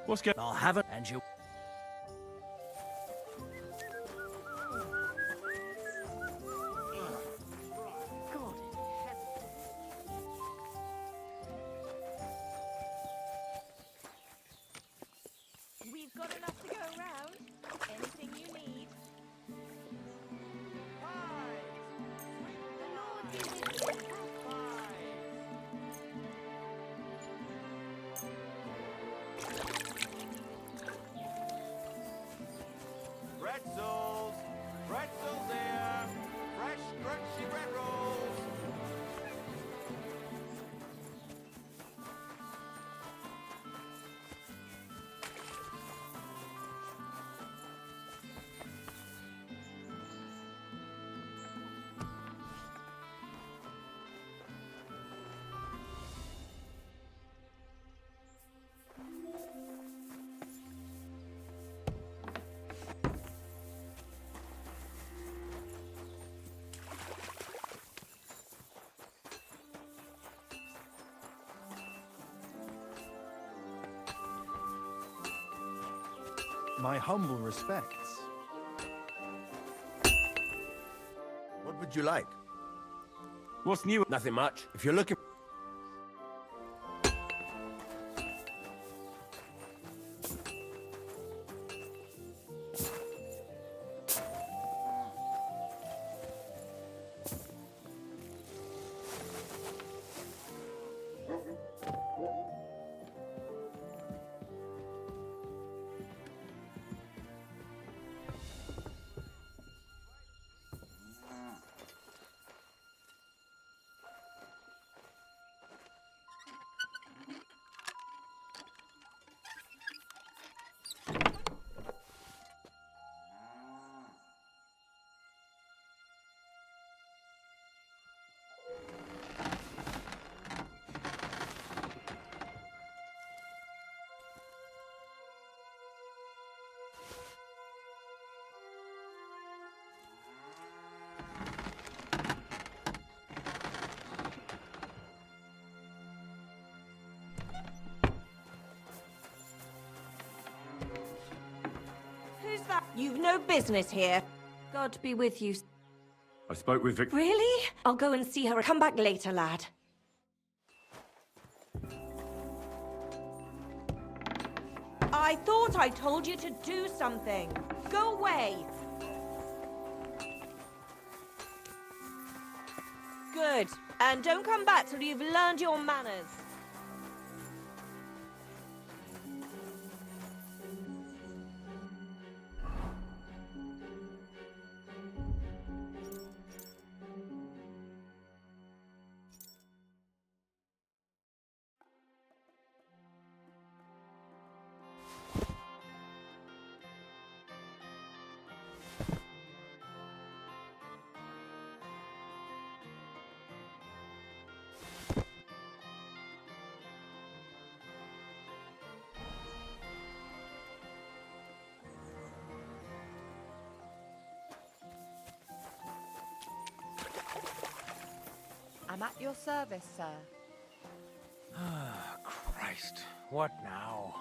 What's going I'll have it, and you. God in heaven. We've got enough to go around. Anything you need. The Lord be with you. My humble respects. What would you like? What's new? Nothing much. If you're looking... Who's that? You've no business here. God be with you. I spoke with Vic. Really? I'll go and see her. Come back later, lad. I thought I told you to do something. Go away. Good. And don't come back till you've learned your manners. I'm at your service, sir. Ah, Christ. What now?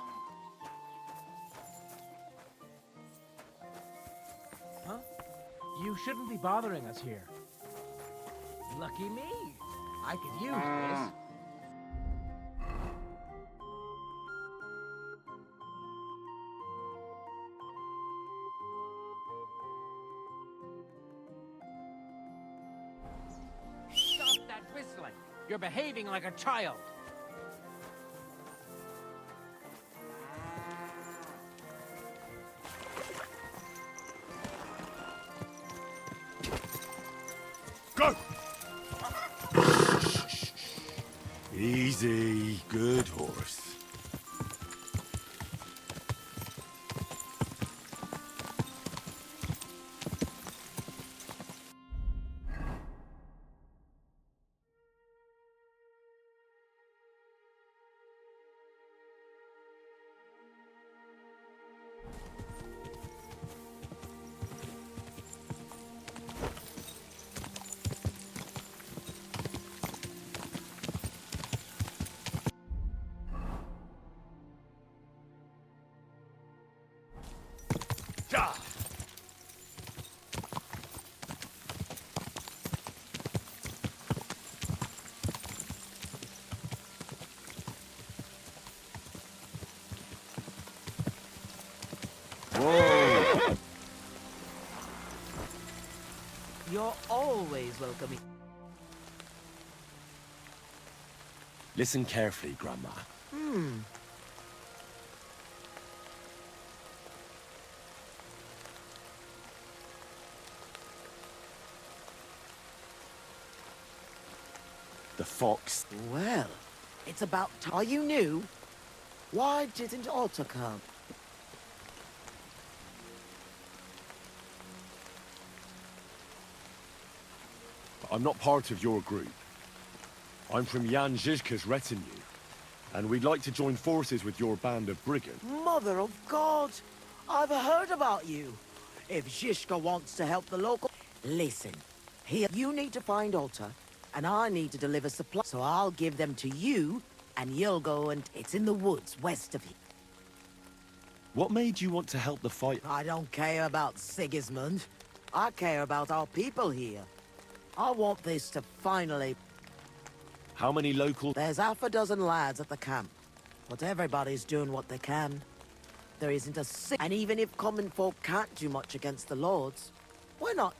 Huh? You shouldn't be bothering us here. Lucky me. I could use this. Stop that whistling. You're behaving like a child. Go! Easy, good horse. Whoa! You're always welcome. Listen carefully, Grandma. The fox. Well, it's about time. Are you new? Why didn't Otto come? I'm not part of your group. I'm from Jan Zizka's retinue, and we'd like to join forces with your band of brigands. Mother of God! I've heard about you. If Zizka wants to help the local... Listen, here, you need to find Otto, and I need to deliver supplies. So I'll give them to you, and you'll go and... It's in the woods west of here. What made you want to help the fight? I don't care about Sigismund. I care about our people here. I want this to finally... How many local... There's half a dozen lads at the camp, but everybody's doing what they can. There isn't a And even if common folk can't do much against the lords, why not?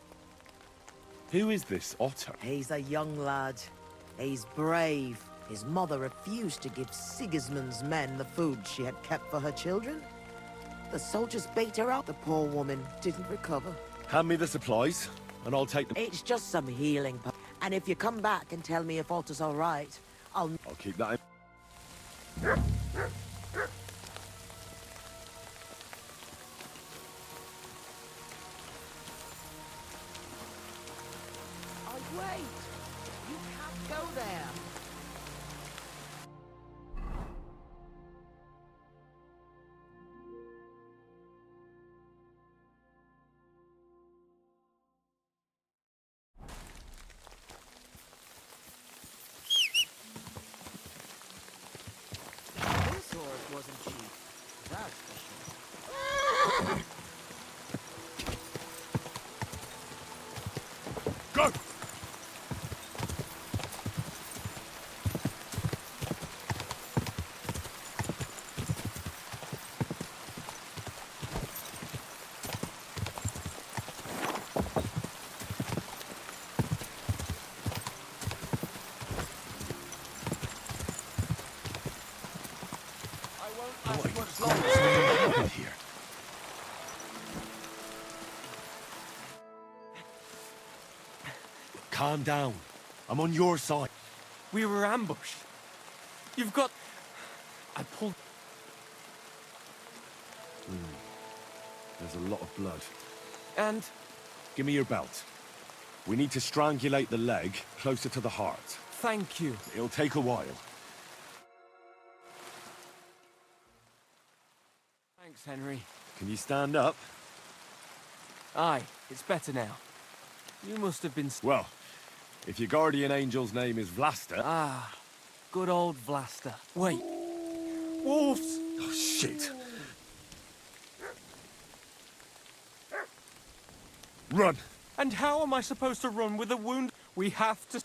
Who is this Otto? He's a young lad. He's brave. His mother refused to give Sigismund's men the food she had kept for her children. The soldiers beat her up. The poor woman didn't recover. Hand me the supplies, and I'll take them. It's just some healing. And if you come back and tell me if Otto's all right, I'll keep that in. Oh, wait! You can't go there! This horse wasn't cheap, that's for sure. Go! Here. Calm down. I'm on your side. We were ambushed. You've got... I pulled... There's a lot of blood. And... Give me your belt. We need to strangulate the leg closer to the heart. Thank you. It'll take a while. Thanks, Henry. Can you stand up? Aye, it's better now. You must have been... Well, if your guardian angel's name is Vlasta... Ah, good old Vlasta. Wait. Wolves! Oh, shit. Run! And how am I supposed to run with a wound? We have to...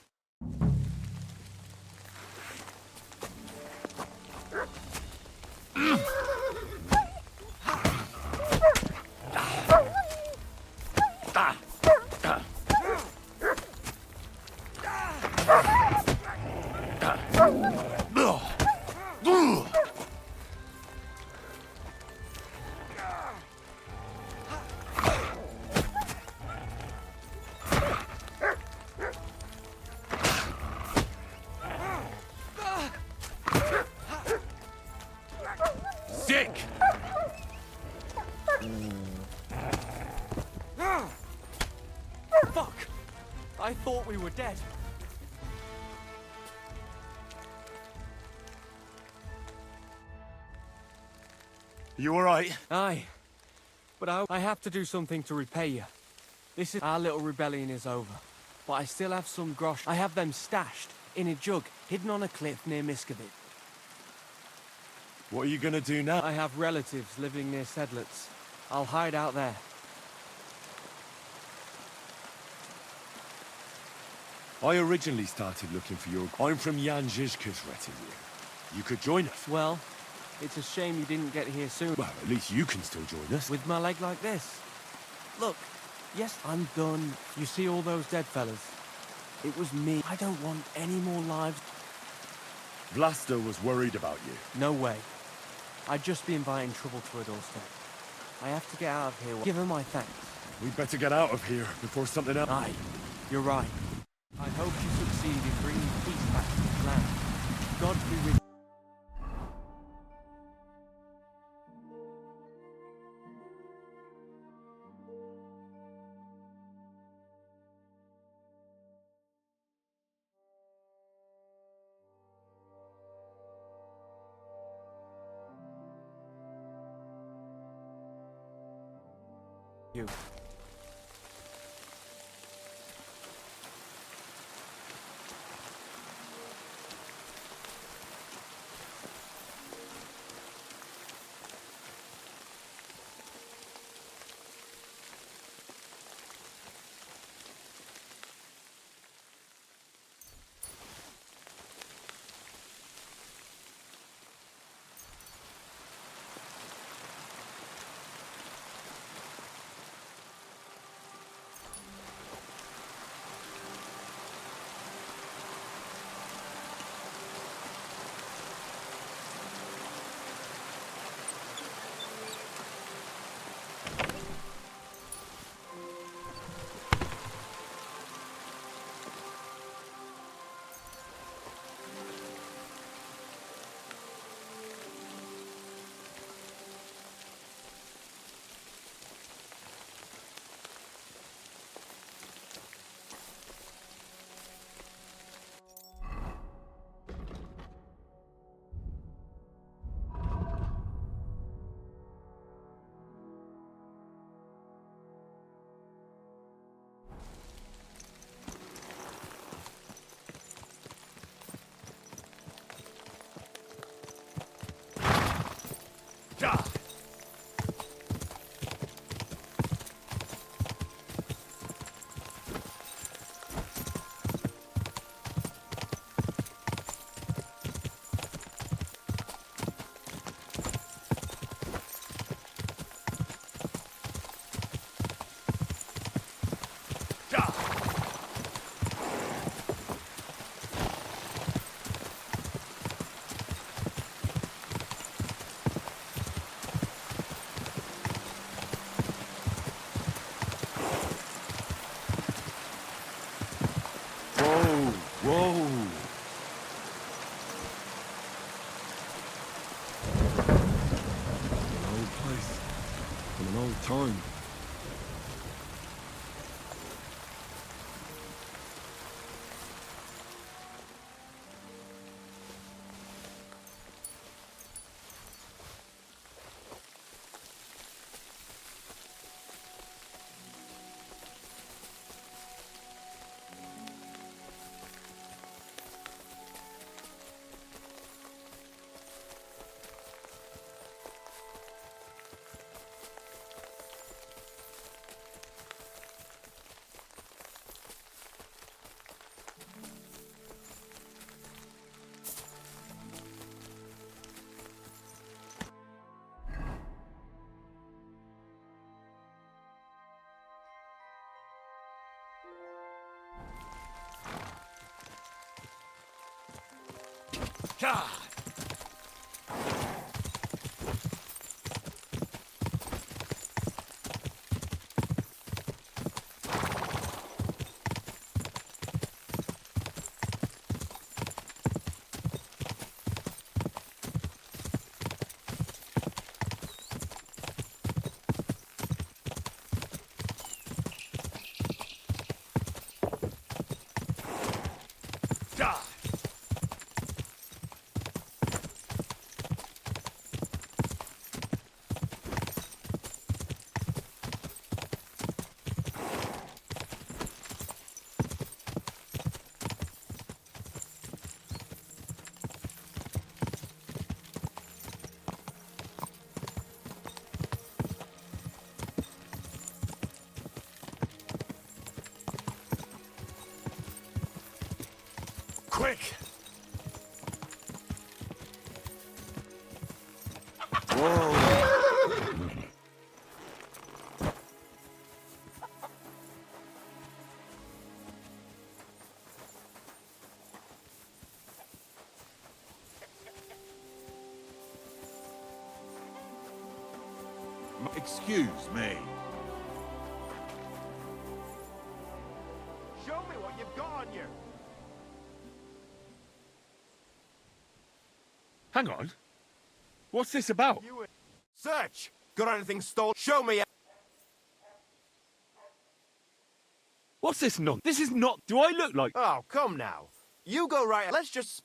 Sick! Fuck! I thought we were dead. You alright? Aye. But I have to do something to repay you. This is... Our little rebellion is over. But I still have some grosh. I have them stashed in a jug, hidden on a cliff near Miscavige. What are you gonna do now? I have relatives living near Sedlitz. I'll hide out there. I originally started looking for your... I'm from Jan Žižka's retinue. You could join us. Well, it's a shame you didn't get here soon. Well, at least you can still join us. With my leg like this. Look, yes, I'm done. You see all those dead fellas? It was me. I don't want any more lives. Vlasta was worried about you. No way. I'd just be inviting trouble to her doorstep. I have to get out of here. Give her my thanks. We'd better get out of here before something else... Aye, you're right. I hope you succeed in bringing peace back to this land. God be with you. You. God! Quick! Excuse me. Show me what you've got on you! Hang on. What's this about? Search! Got anything stolen? Show me! What's this nonsense? This is not... Do I look like... Oh, come now. You go right... Let's just...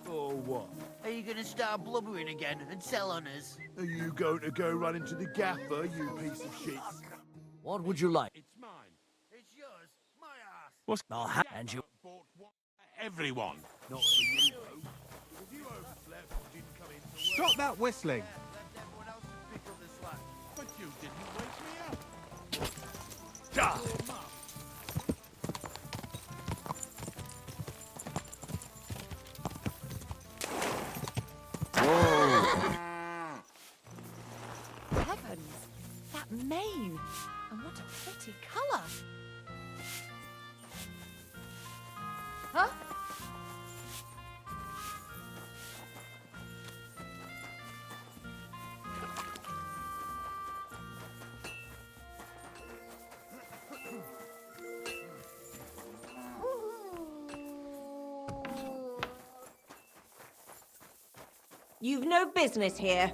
Or what? Are you going to start blubbering again and tell on us? Are you going to go run into the gaffer, you piece of shit? What would you like? It's mine. It's yours. My ass. What's... I'll have and you. Everyone. Not for you, though. If you overslept or didn't come in to work... Stop that whistling! Left everyone else to pick up the slack. But you didn't wake me up. Heavens, that mane! And what a pretty colour! Huh? You've no business here.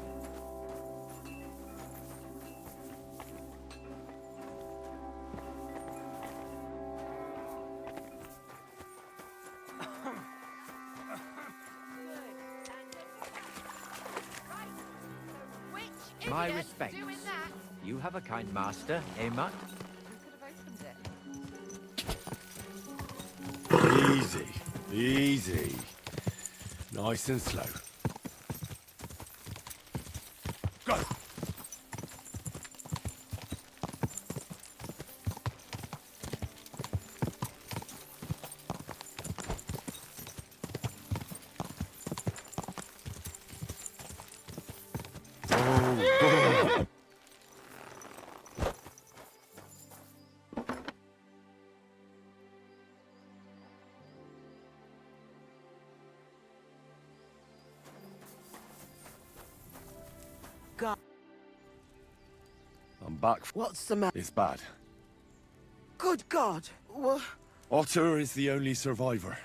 My respects. You have a kind master, eh, Mutt? Easy. Easy. Nice and slow. Go! God. I'm back. What's the matter? It's bad. Good God. What? Otter is the only survivor.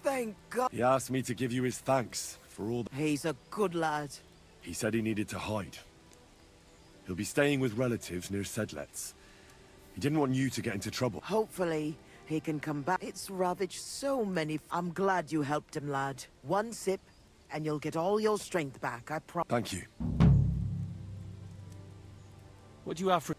Thank God. He asked me to give you his thanks for all... He's a good lad. He said he needed to hide. He'll be staying with relatives near Sedlets. He didn't want you to get into trouble. Hopefully, he can come back. It's ravaged so many... I'm glad you helped him, lad. One sip, and you'll get all your strength back, I promise. Thank you. What do you have for...